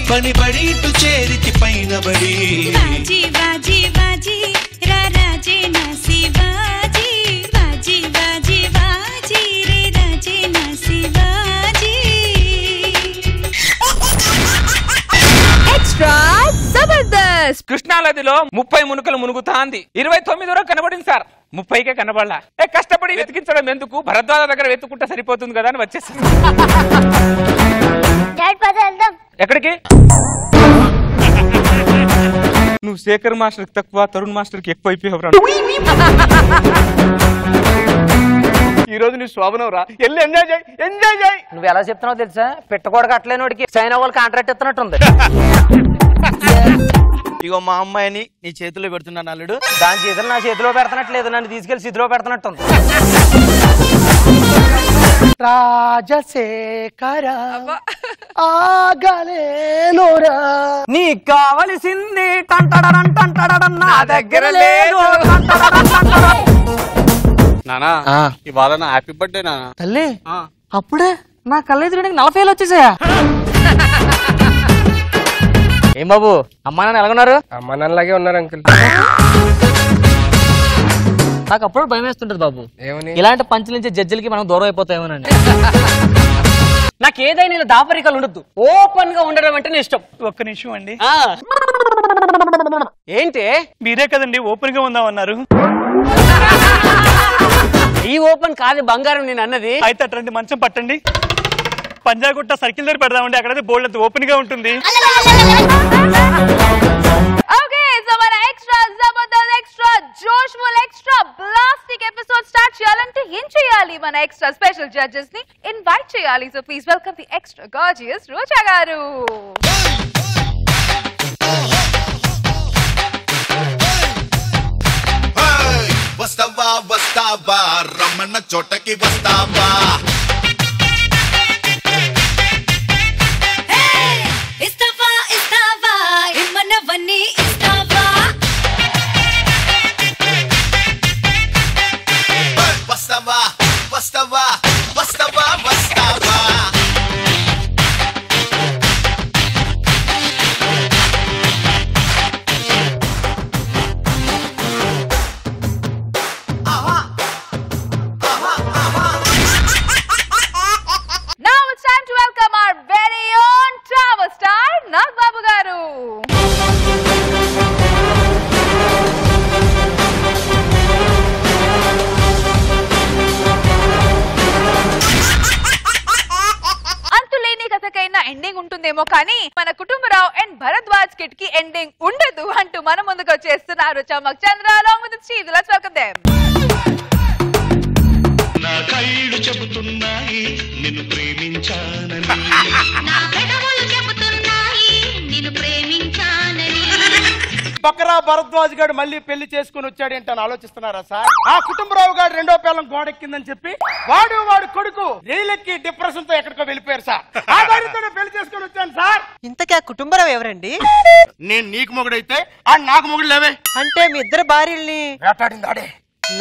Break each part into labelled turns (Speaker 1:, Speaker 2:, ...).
Speaker 1: పని బడి ఇటు చేరికి పైన బడి
Speaker 2: బాజీ బాజీ బాజీ రాజే నా శివాజీ బాజీ బాజీ బాజీ రే రాజే నా శివాజీ
Speaker 3: ఎక్స్ట్రా జబర్దస్త్.
Speaker 4: కృష్ణానదిలో 30 మునుకలు మునుగుతాంది. 29 వరకు కనబడింది సార్, 30కే కనబడలా. కష్టపడి వెతికించడం ఎందుకు, భరద్వాజ దగ్గర వెతుకుంటే సరిపోతుంది కదా అని వచ్చేసి ఎక్కడికి నువ్వు శేఖర్ మాస్టర్ తక్కువ, తరుణ్ మాస్టర్ కి ఎక్కువ అయిపోయావు. ఈ రోజు నీ శోభనం రా, వెళ్ళి ఎంజాయ్ చేయి, ఎంజాయ్ చేయి.
Speaker 5: నువ్వు ఎలా చెప్తున్నావు తెలుసా? పెట్టకూడ కట్టలేనోడికి సైన్ అవ్వాలి కాంట్రాక్ట్ ఇస్తున్నట్టుంది.
Speaker 6: ఇగో మా అమ్మాయిని నీ చేతిలో పెడుతున్నాను అల్లుడు.
Speaker 5: దాని చేతులు నా చేతిలో పెడుతున్నట్లేదు, నన్ను తీసుకెళ్లి సిద్ధిలో పెడుతున్నట్టుంది.
Speaker 6: రాజశేఖర ఆగలేనురా
Speaker 5: నీకు కావలసింది టంటడడం నా దగ్గర లేదు.
Speaker 4: నానా ఇవాళ నా హ్యాపీ బర్త్డే నానా.
Speaker 5: తల్లి అప్పుడే నా కళ్ళెదురుడికి 40 ఏళ్ళు వచ్చేసాయా? ఏం బాబు, అమ్మా నాన్న ఎలాగున్నారు?
Speaker 7: అమ్మ నాన్నలాగే ఉన్నారు అంకుల్.
Speaker 5: నాకు అప్పుడు భయం వేస్తుంటది బాబు,
Speaker 7: ఏమని?
Speaker 5: ఇలాంటి పంచుల నుంచి జడ్జిలకి మనం దూరం అయిపోతామేమోనండి. నాకు ఏదైనా ఇలా దాపరికాలు ఉండద్దు, ఓపెన్ గా ఉండడం అంటే ఇష్టం.
Speaker 8: ఒక్క నిమిషం అండి.
Speaker 5: ఏంటి
Speaker 8: మీరే కదండి ఓపెన్ గా ఉందామన్నారు.
Speaker 5: ఈ ఓపెన్ కాదు బంగారం నేను అన్నది.
Speaker 8: అయితే అట్లాంటి మంచం పట్టండి, పంజాగుట్ట సర్కిల్ దగ్గర పెడదామండి, అక్కడైతే బోల్డ్ అంత ఓపెన్ గా ఉంటుంది.
Speaker 3: ఓకే, సో మన ఎక్స్ట్రా జబర్దస్త్, ఎక్స్ట్రా జోష్ఫుల్, ఎక్స్ట్రా బ్లాస్టిక్ ఎపిసోడ్ స్టార్ట్ చేయాలంటే ఏం చేయాలి? మన ఎక్స్ట్రా స్పెషల్ జడ్జెస్ ని ఇన్వైట్ చేయాలి. So please welcome the extra gorgeous Roja గారు.
Speaker 1: వస్తావా వస్తావా రమ్మన్న చోటకి వస్తావా,
Speaker 2: ఇస్తావా ఇస్తావా ఇమ్మన్నవన్నీ ఇస్తావా,
Speaker 1: వస్తావా వస్తావా వస్తావా వస్తావా.
Speaker 3: Now it's time to welcome our very own travel star Nagbabu garu. అంతులేని కథకైనా ఎండింగ్ ఉంటుందేమో కానీ మన కుటుంబరావు అండ్ భరద్వాజ్ కిట్ కి ఎండింగ్ ఉండదు అంటూ మన ముందుకు వచ్చేస్తున్నారు చమక్ చంద్ర along with Steve. Let's welcome them.
Speaker 1: నా కళ్ళు చెబుతున్నాయి నిన్ను ప్రేమించానని,
Speaker 2: నా పెదవులు చెబుతున్నాయి నిన్ను ప్రేమించానని.
Speaker 6: బకరా భరద్వాజ్ గారు మళ్ళీ పెళ్లి చేసుకుని వచ్చాడేంటని ఆలోచిస్తున్నారా సార్? ఆ కుటుంబరావు గారు రెండో పిల్లం గోడెక్కిందని చెప్పి వాడు కొడుకు రైలెక్కి డిప్రెషన్ తో ఎక్కడికో వెళ్ళిపోయారు సార్. ఆ భార్యతోనే పెళ్లి చేసుకుని వచ్చాను సార్.
Speaker 5: ఇంతకీ ఆ కుటుంబరావు ఎవరండి?
Speaker 6: నేను నీకు మొగుడైతే ఆ నాకు మొగుడు లేవే.
Speaker 5: అంటే మీ ఇద్దరు భార్యల్ని
Speaker 6: వేటాడిందాడే.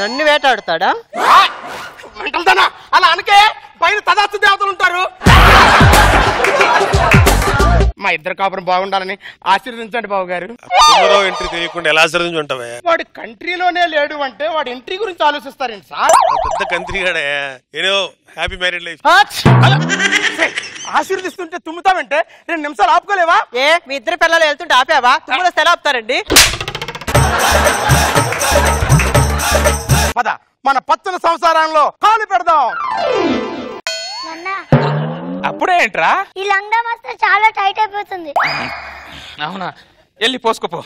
Speaker 5: నన్ను వేటాడుతాడా?
Speaker 6: వెంటల్దానా అలా అనకే, పైన తదాస్తు దేవతలు ఉంటారు. మా ఇద్దరు కాపురం బాగుండాలని ఆశీర్వదించండి బాబు గారు.
Speaker 7: ఎంట్రీ తెలియకుండా ఎలా ఆశ్రదించుంటావే?
Speaker 6: వాడు కంట్రీలోనే లేడు అంటే వాడు ఎంట్రీ గురించి ఆలోచిస్తారేంటి సార్?
Speaker 7: పెద్ద కంట్రీ గాడే. ఏదో హ్యాపీ మ్యారీడ్ లైఫ్.
Speaker 6: ఆశీర్వదిస్తుంటే తుమ్ముతావంటే 2 నిమిషాలు ఆపుకోలేవా?
Speaker 5: ఏ మీ ఇద్దరు పిల్లలు వెళ్తుంటే ఆపావా? తుమ్ములు ఎలా ఆపుతారండి?
Speaker 6: పద మన పచ్చని సంసారంలో కాలు పెడదాం.
Speaker 4: అప్పుడే ఏంట్రా?
Speaker 9: ఈ లంగా వస్తే చాలా టైట్ అయిపోతుంది.
Speaker 4: అవునా, వెళ్ళి పోసుకోపో.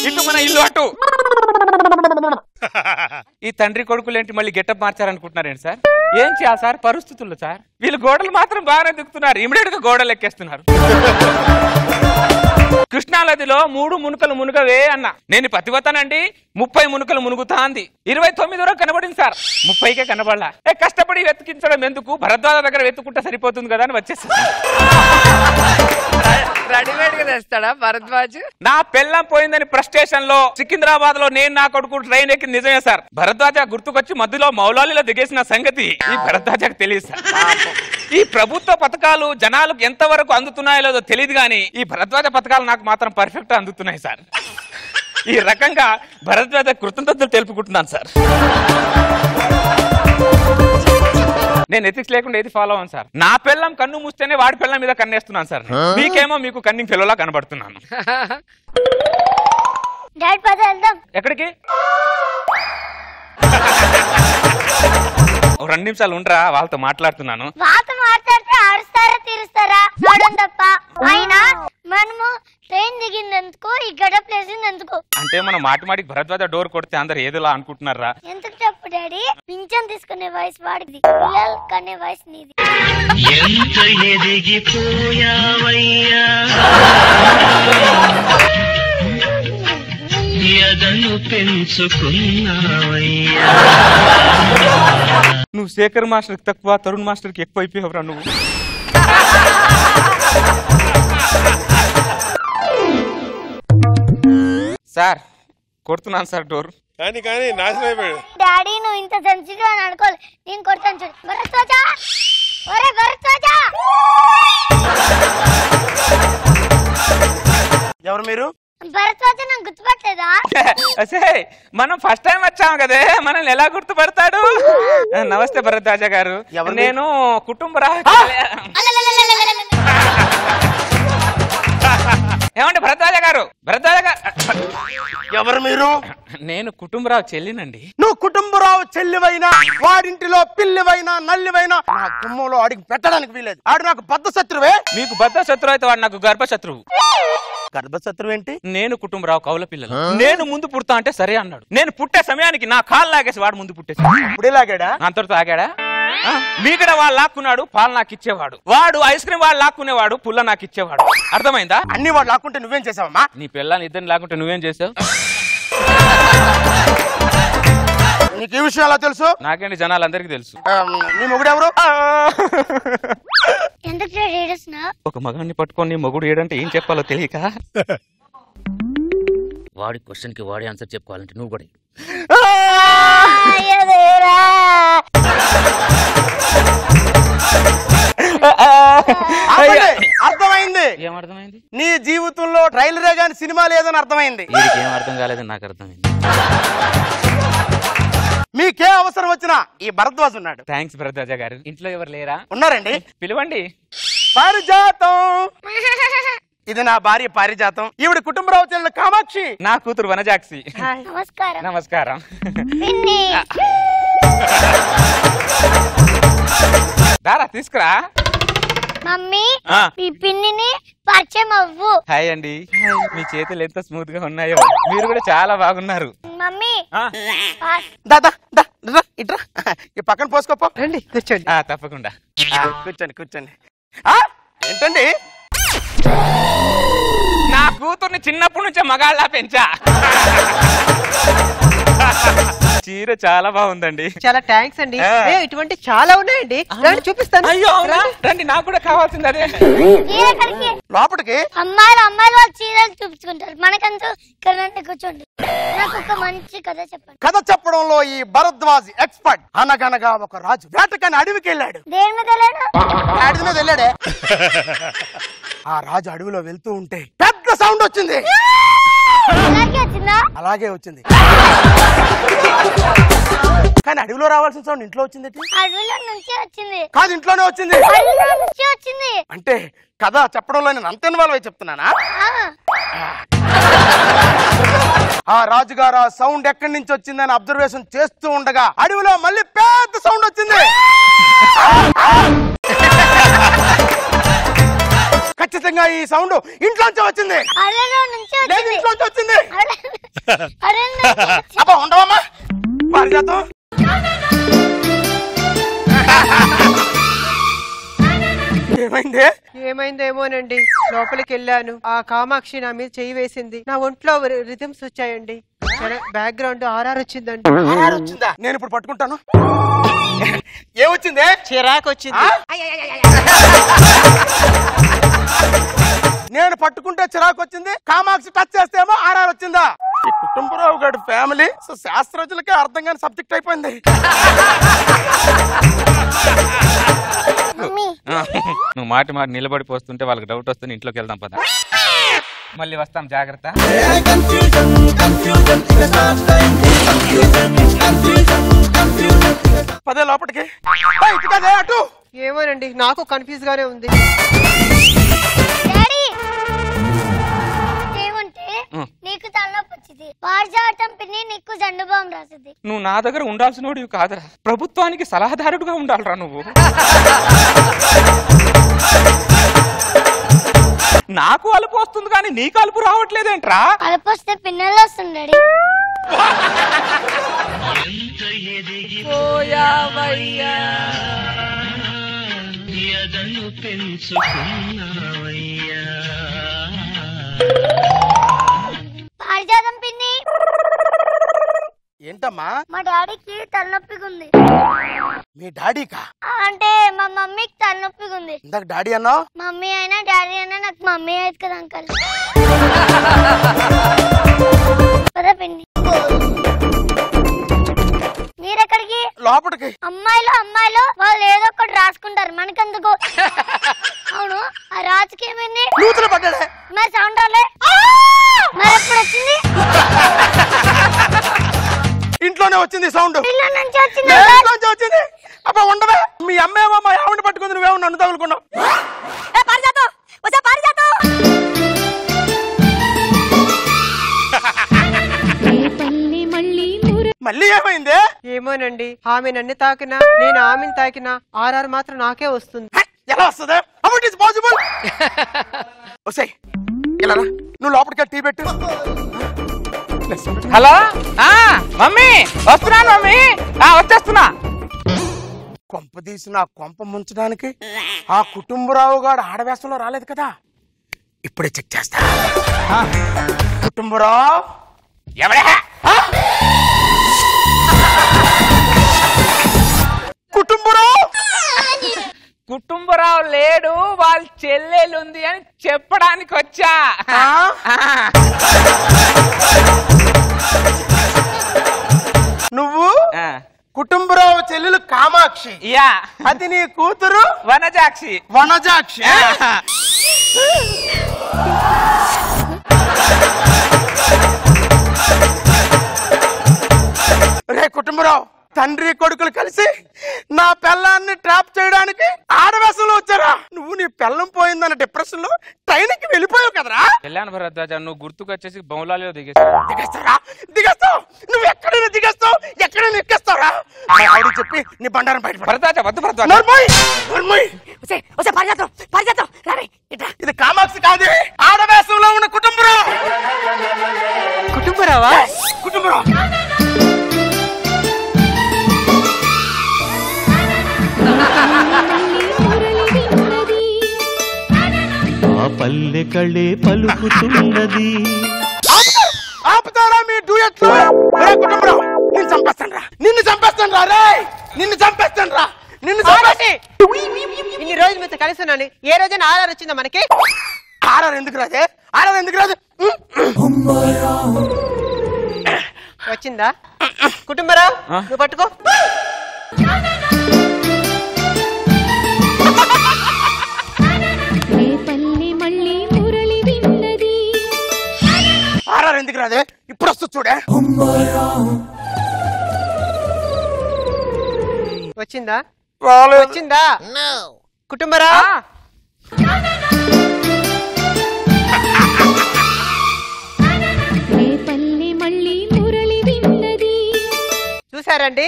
Speaker 4: ఇటు మన ఇల్లు అటు. ఈ తండ్రి కొడుకులేంటి మళ్ళీ గెటప్ మార్చారనుకుంటున్నారేంటి సార్? ఏం చేయాలి సార్ పరిస్థితుల్లో సార్? వీళ్ళు గోడలు మాత్రం బాగానే దిగుతున్నారు, ఇమిడియట్ గా గోడలు ఎక్కేస్తున్నారు. కృష్ణానదిలో 3 మునుకలు మునుగవే అన్న. నేను పతివతానండి, 30 మునుకలు మునుగుతాంది. 29 వరకు కనబడింది సార్, 30కే కనబడలా. కష్టపడి వెతికించడం ఎందుకు, భరద్వాజ దగ్గర వెతుకుంటే సరిపోతుంది కదా అని వచ్చేసి రెడీమేడ్ గా
Speaker 10: తెస్తాడా భరద్వాజ్?
Speaker 4: నా పెళ్ళం పోయిందని ఫ్రస్ట్రేషన్ లో సికింద్రాబాద్ లో నేను నా కొడుకు ట్రైన్ ఎక్కి నిజమే సార్. భరద్వాజ గుర్తుకొచ్చి మధ్యలో మౌలాలిలో దిగేసిన సంగతి ఈ భరద్వాజకు తెలియదు సార్. ఈ ప్రభుత్వ పథకాలు జనాలకు ఎంత వరకు అందుతున్నాయో లేదో తెలియదు కానీ ఈ భరద్వాజ పథకాలు నాకు మాత్రం పర్ఫెక్ట్ అందుతున్నాయి సార్. ఈ రకంగా భరద్వాజ కృతజ్ఞతలు తెలుపుకుంటున్నాను సార్. నేను ఎథిక్స్ లేకుండా ఏది ఫాలో అవ్వను సార్. నా పిల్లం కన్ను మూస్తేనే వాడి పిల్లం మీద కన్నేస్తున్నాను సార్. మీకేమో మీకు కన్నింగ్ ఫెలోలా కనబడుతున్నాను. ఎక్కడికి? 2 నిమిషాలు ఉండరా, వాళ్ళతో మాట్లాడుతున్నాను.
Speaker 9: ఆడుస్తారా తీరుస్తారా చూడం తప్ప అయినా మనము ట్రైన్ దిగిందెందుకు ఈ గడప లేసిందెందుకు
Speaker 4: అంటే మనం మాటిమాటికి భరద్వాజ డోర్ కొడితే అందరు ఏదిలా అనుకుంటున్నారా?
Speaker 9: ఎందుకు చెప్పు డాడీ, పింఛన్ తీసుకునే వయసు వాడిది, పిల్లలు కనే వయసు నీది.
Speaker 1: ఎంత ఎదిగిపోయావయ్యా ఎదను పెంచుకున్నావయ్యా.
Speaker 4: నువ్వు శేఖర్ మాస్టర్కి తక్కువ, తరుణ్ మాస్టర్కి ఎక్కువ అయిపోయావురా నువ్వు. సార్ కొడుతున్నాను సార్ డోర్.
Speaker 7: కానీ కానీ నాశనం అయిపోయాడు.
Speaker 9: డాడీ నువ్వు ఇంత సెన్సిటివ్ అని అనుకోవాలి. నేను కొడతాను చూడు. భరద్వాజా, ఒరే భరద్వాజా.
Speaker 6: ఎవరు మీరు?
Speaker 9: భరద్వాజ నాకు గుర్తుపట్టలేదా?
Speaker 4: మనం ఫస్ట్ టైం వచ్చాము కదే, మనల్ని ఎలా గుర్తుపడతాడు? నమస్తే భరద్వాజ గారు, నేను కుటుంబ ఏమండి భరద్వాజ గారు? భరద్వాజ గారు
Speaker 6: ఎవరు మీరు?
Speaker 4: నేను కుటుంబరావు చెల్లినండి.
Speaker 6: నువ్వు కుటుంబరావు చెల్లివైనా, వాడింటిలో పిల్లివైనా నల్లివైనా నా గుమ్మంలో అడిగి పెట్టడానికి వీలేదు. ఆడు నాకు బద్ధ శత్రువే.
Speaker 4: మీకు బద్ధ శత్రువు అయితే వాడు నాకు గర్భ శత్రువు.
Speaker 6: గర్భశత్రువు ఏంటి?
Speaker 4: నేను కుటుంబరావు కౌల పిల్లలు. నేను ముందు పుడతా అంటే సరే అన్నాడు. నేను పుట్టే సమయానికి నా కాళ్ళు లాగేసి వాడు ముందు పుట్టేసి.
Speaker 6: ఇప్పుడే లాగాడా?
Speaker 4: అంతటితో ఆగాడా? మీగడ వాడు లాక్కున్నాడు, పాలు నాకు ఇచ్చేవాడు. వాడు ఐస్ క్రీమ్ వాడు లాక్కునేవాడు, పుల్ల నాకు ఇచ్చేవాడు. అర్థమైందా?
Speaker 6: అన్ని వాడు లాక్కుంటే నువ్వేం చేసావమ్మా?
Speaker 4: నీ పిల్లని ఇద్దరిని లాక్కుంటే నువ్వేం చేసావు?
Speaker 6: నీకు ఈ విషయం ఎలా తెలుసు?
Speaker 4: నాకేంటి, జనాలందరికీ తెలుసు.
Speaker 6: నీ మొగుడు ఎవరు?
Speaker 4: ఒక మగాన్ని పట్టుకొని మొగుడు ఏడంటే ఏం చెప్పాలో తెలియక వాడి క్వశ్చన్ కి వాడి ఆన్సర్ చెప్పుకోవాలంటే నువ్వు కూడా
Speaker 6: అర్థమైంది.
Speaker 4: ఏమర్థమైంది?
Speaker 6: నీ జీవితంలో ట్రైలరే గాని సినిమా లేదని అర్థమైంది.
Speaker 4: ఏం అర్థం కాలేదని నాకు అర్థమైంది.
Speaker 6: మీకే అవసరం వచ్చినా ఈ భరద్వాజ్ ఉన్నాడు.
Speaker 4: థ్యాంక్స్ భరద్వాజ గారు. ఇంట్లో ఎవరు లేరా?
Speaker 6: ఉన్నారండి.
Speaker 4: పిలవండి.
Speaker 6: పారిజాతం, ఇది నా భార్య పారిజాతం. ఈవిడ కుటుంబరావు చెల్లెలు కామాక్షి.
Speaker 4: నా కూతురు వనజాక్షి.
Speaker 9: నమస్కారం.
Speaker 4: నమస్కారం. దారా తీసుకురా.
Speaker 9: మమ్మీ ఈ పిన్నిని పరిచయం అవ్వు.
Speaker 4: హాయ్ అండి. మీ చేతులు ఎంత స్మూత్ గా ఉన్నాయో. మీరు కూడా చాలా బాగున్నారు.
Speaker 9: మమ్మీ
Speaker 6: దాదా ఇట్రా, ఈ పక్కన పోసుకోపో. రండి కూర్చోండి.
Speaker 4: తప్పకుండా
Speaker 6: కూర్చోండి కూర్చోండి. ఏంటండి?
Speaker 4: నా కూతుర్ని చిన్నప్పటి నుంచే మగాళ్ళ పెంచా. చీర చాలా బాగుందండి.
Speaker 11: చాలా థ్యాంక్స్ అండి. ఇటువంటి చాలా ఉన్నాయండి, చూపిస్తాను.
Speaker 4: అయ్యో రండి, నాకు కూడా కావాల్సింది అదే.
Speaker 6: లోపలికి
Speaker 9: అమ్మాయిలు వాళ్ళు చీరలు చూపించుకుంటారు, మనకంటూ ఇక్కడ కూర్చోండి. నాకు ఒక మంచి కథ చెప్పండి.
Speaker 6: కథ చెప్పడంలో ఈ భరద్వాజ్ ఎక్స్పర్ట్. అనగనగా ఒక రాజు వేటకని అడవికి వెళ్ళాడు.
Speaker 9: దేని మీద
Speaker 6: వెళ్ళాడే. ఆ రాజు అడవిలో వెళ్తూ ఉంటే పెద్ద సౌండ్ వచ్చింది. అలాగే వచ్చింది. కానీ అడవిలో రావాల్సిన సౌండ్ ఇంట్లో వచ్చింది.
Speaker 9: అడవిలో నుంచి వచ్చింది
Speaker 6: కాదు, ఇంట్లోనే వచ్చింది.
Speaker 9: వచ్చింది
Speaker 6: అంటే కథ చెప్పడంలో నేను అంత ఇన్వాల్వ్ అయి చెప్తున్నానా? ఆ రాజుగారు ఆ సౌండ్ ఎక్కడి నుంచి వచ్చిందని అబ్జర్వేషన్ చేస్తూ ఉండగా అడవిలో మళ్ళీ పెద్ద సౌండ్ వచ్చింది. ఖచ్చితంగా ఈ సౌండ్ ఇంట్లోంచి వచ్చింది. లేదు, ఇంట్లోంచి వచ్చింది. అబ్బా ఉండవమ్మా పారిజాతం.
Speaker 11: ఏమైందేమోనండి. లోపలికి వెళ్ళాను, ఆ కామాక్షి నా మీద చెయ్యి వేసింది. నా ఒంట్లో రిథమ్స్ వచ్చాయండి. బ్యాక్గ్రౌండ్ ఆర్ఆర్ వచ్చిందండి.
Speaker 6: వచ్చిందా? నేను ఇప్పుడు పట్టుకుంటాను. ఏమొచ్చింది?
Speaker 11: చిరాకు వచ్చింది.
Speaker 6: నేను నేను పట్టుకుంటే చిరాకు వచ్చింది, కామాక్షి టచ్ చేస్తేమో ఆర్ఆర్ వచ్చిందా? ఈ కుటుంబరావు గారి ఫ్యామిలీ శాస్త్రజ్ఞులకే అర్థం కాని సబ్జెక్ట్ అయిపోయింది.
Speaker 4: నువ్వు మాటి నిలబడిపోతుంటే వాళ్ళకి డౌట్ వస్తుంది. ఇంట్లోకి వెళ్దాం పద, మళ్ళీ వస్తాం, జాగ్రత్త.
Speaker 6: పదే లోపలికి కదే అటు.
Speaker 11: ఏమోనండి, నాకు కన్ఫ్యూజ్ గానే ఉంది.
Speaker 9: నీకు తలనొప్పి వచ్చింది, పారిజాతం పిన్ని నీకు జండు బాంబు రాసింది.
Speaker 4: నువ్వు నా దగ్గర ఉండాల్సినోడివి కాదురా, ప్రభుత్వానికి సలహాదారుడుగా ఉండాలిరా నువ్వు. నాకు అలుపు వస్తుంది కానీ నీకు అలుపు రావట్లేదేంట్రా?
Speaker 9: అలుపు వస్తే పిన్నెలు వస్తుంది. పారిజాతం పిన్ని
Speaker 6: ఏంటమ్మా?
Speaker 9: మా డాడీకి తలనొప్పిగా ఉంది.
Speaker 6: మీ డాడీకా?
Speaker 9: అంటే మా మమ్మీకి తలనొప్పిగా ఉంది.
Speaker 6: ఇందాక డాడీ అన్నావు.
Speaker 9: మమ్మీ అయినా డాడీ అయినా నాకు మమ్మీ అయ్యేది కదా అంకల్. పద పిన్ని. మీరెక్కడికి?
Speaker 6: లోపలికి.
Speaker 9: అమ్మాయిలు వాళ్ళు ఏదో ఒకటి రాసుకుంటారు, మనకెందుకు? అవును, ఆ రాజుకి ఏమైంది?
Speaker 6: నూతులు పడ్డాడే.
Speaker 9: మరి సౌండ్ రాలే, మరి ఎప్పుడు వచ్చింది?
Speaker 6: ఇంట్లోనే వచ్చింది సౌండ్.
Speaker 9: ఇల్లు నుంచి వచ్చింది.
Speaker 6: వచ్చింది. అబ్బా ఉండవే, మీ అమ్మేమో మా ఆవిడ పట్టుకుంది, నువ్వేమో నన్ను తగులుకున్నావు. మళ్ళీ ఏమైంది?
Speaker 11: ఏమోనండి, ఆమె నన్ను తాకినా నేను ఆమెను తాకినా ఆర్ఆర్ మాత్రం నాకే వస్తుంది.
Speaker 6: ఎలా వస్తుంది? How it is possible? ఓసే ఇలా రా, నువ్వు లోపలికి టీ పెట్టు.
Speaker 4: హలో మమ్మీ, వస్తున్నాను మమ్మీ, వచ్చేస్తున్నా.
Speaker 6: కొంప తీసి నా కొంప ముంచడానికి ఆ కుటుంబరావు గారు ఆడవేషంలో రాలేదు కదా, ఇప్పుడే చెక్ చేస్తా. కుటుంబరావు ఎవడే?
Speaker 4: కుటుంబరావు లేడు, వాళ్ళ చెల్లెలుంది అని చెప్పడానికి వచ్చా.
Speaker 6: నువ్వు కుటుంబరావు చెల్లెలు కామాక్షి,
Speaker 4: యా,
Speaker 6: అది నీ కూతురు
Speaker 4: వనజాక్షి.
Speaker 6: వనజాక్షి. రే కుటుంబరావు, తండ్రి కొడుకులు కలిసి నా పెళ్ళాన్ని ట్రాప్ చేయడానికి ఆడవేషంలో వచ్చారా? నువ్వు నీ పెళ్ళం పోయిందన్న డిప్రెషన్ లో ట్రైన్ కి వెళ్ళిపోయావు కదరా?
Speaker 4: వెళ్ళాను భరద్వాజ, నువ్వు గుర్తుకొచ్చేసి బౌలాలో దిగేస్తావు.
Speaker 6: దిగేస్తావు? నువ్వు ఎక్కడైనా దిగేస్తావు, ఎక్కడైనా ఎక్కేస్తావురా? చెప్పి నీ బండారం బయట.
Speaker 4: భరద్వాజ వద్దు భరద్వాజ.
Speaker 6: ఇది కామాక్షి కాదు, ఆడవేషంలో ఉన్న కుటుంబరావు.
Speaker 11: కుటుంబరావా?
Speaker 6: కుటుంబరావు.
Speaker 1: ఆ పల్లె కళే పలుకుతున్నది.
Speaker 6: ఆపుతారా మీ డూయట్? కుటుంబరావు, నిన్ను చంపేస్తాను రా, నిన్ను చంపేస్తాను రా, రే నిన్ను చంపేస్తాను రా, నిన్ను చంపేసి.
Speaker 11: ఇన్ని రోజులు మీతో కలిసి ఉన్నాను, ఏ రోజైనా ఆర్ఆర్ వచ్చిందా మనకి?
Speaker 6: ఆర్ఆర్ ఎందుకు రాదే? ఆర్ఆర్ ఎందుకు రాదు?
Speaker 11: వచ్చిందా? కుటుంబరావు నువ్వు పట్టుకో.
Speaker 6: ఆర్ఆర్ ఎందుకు రాదే? ఇప్పుడు వస్తు చూడే.
Speaker 11: వచ్చిందా? వచ్చిందా? కుటుంబరావు చూసారండి,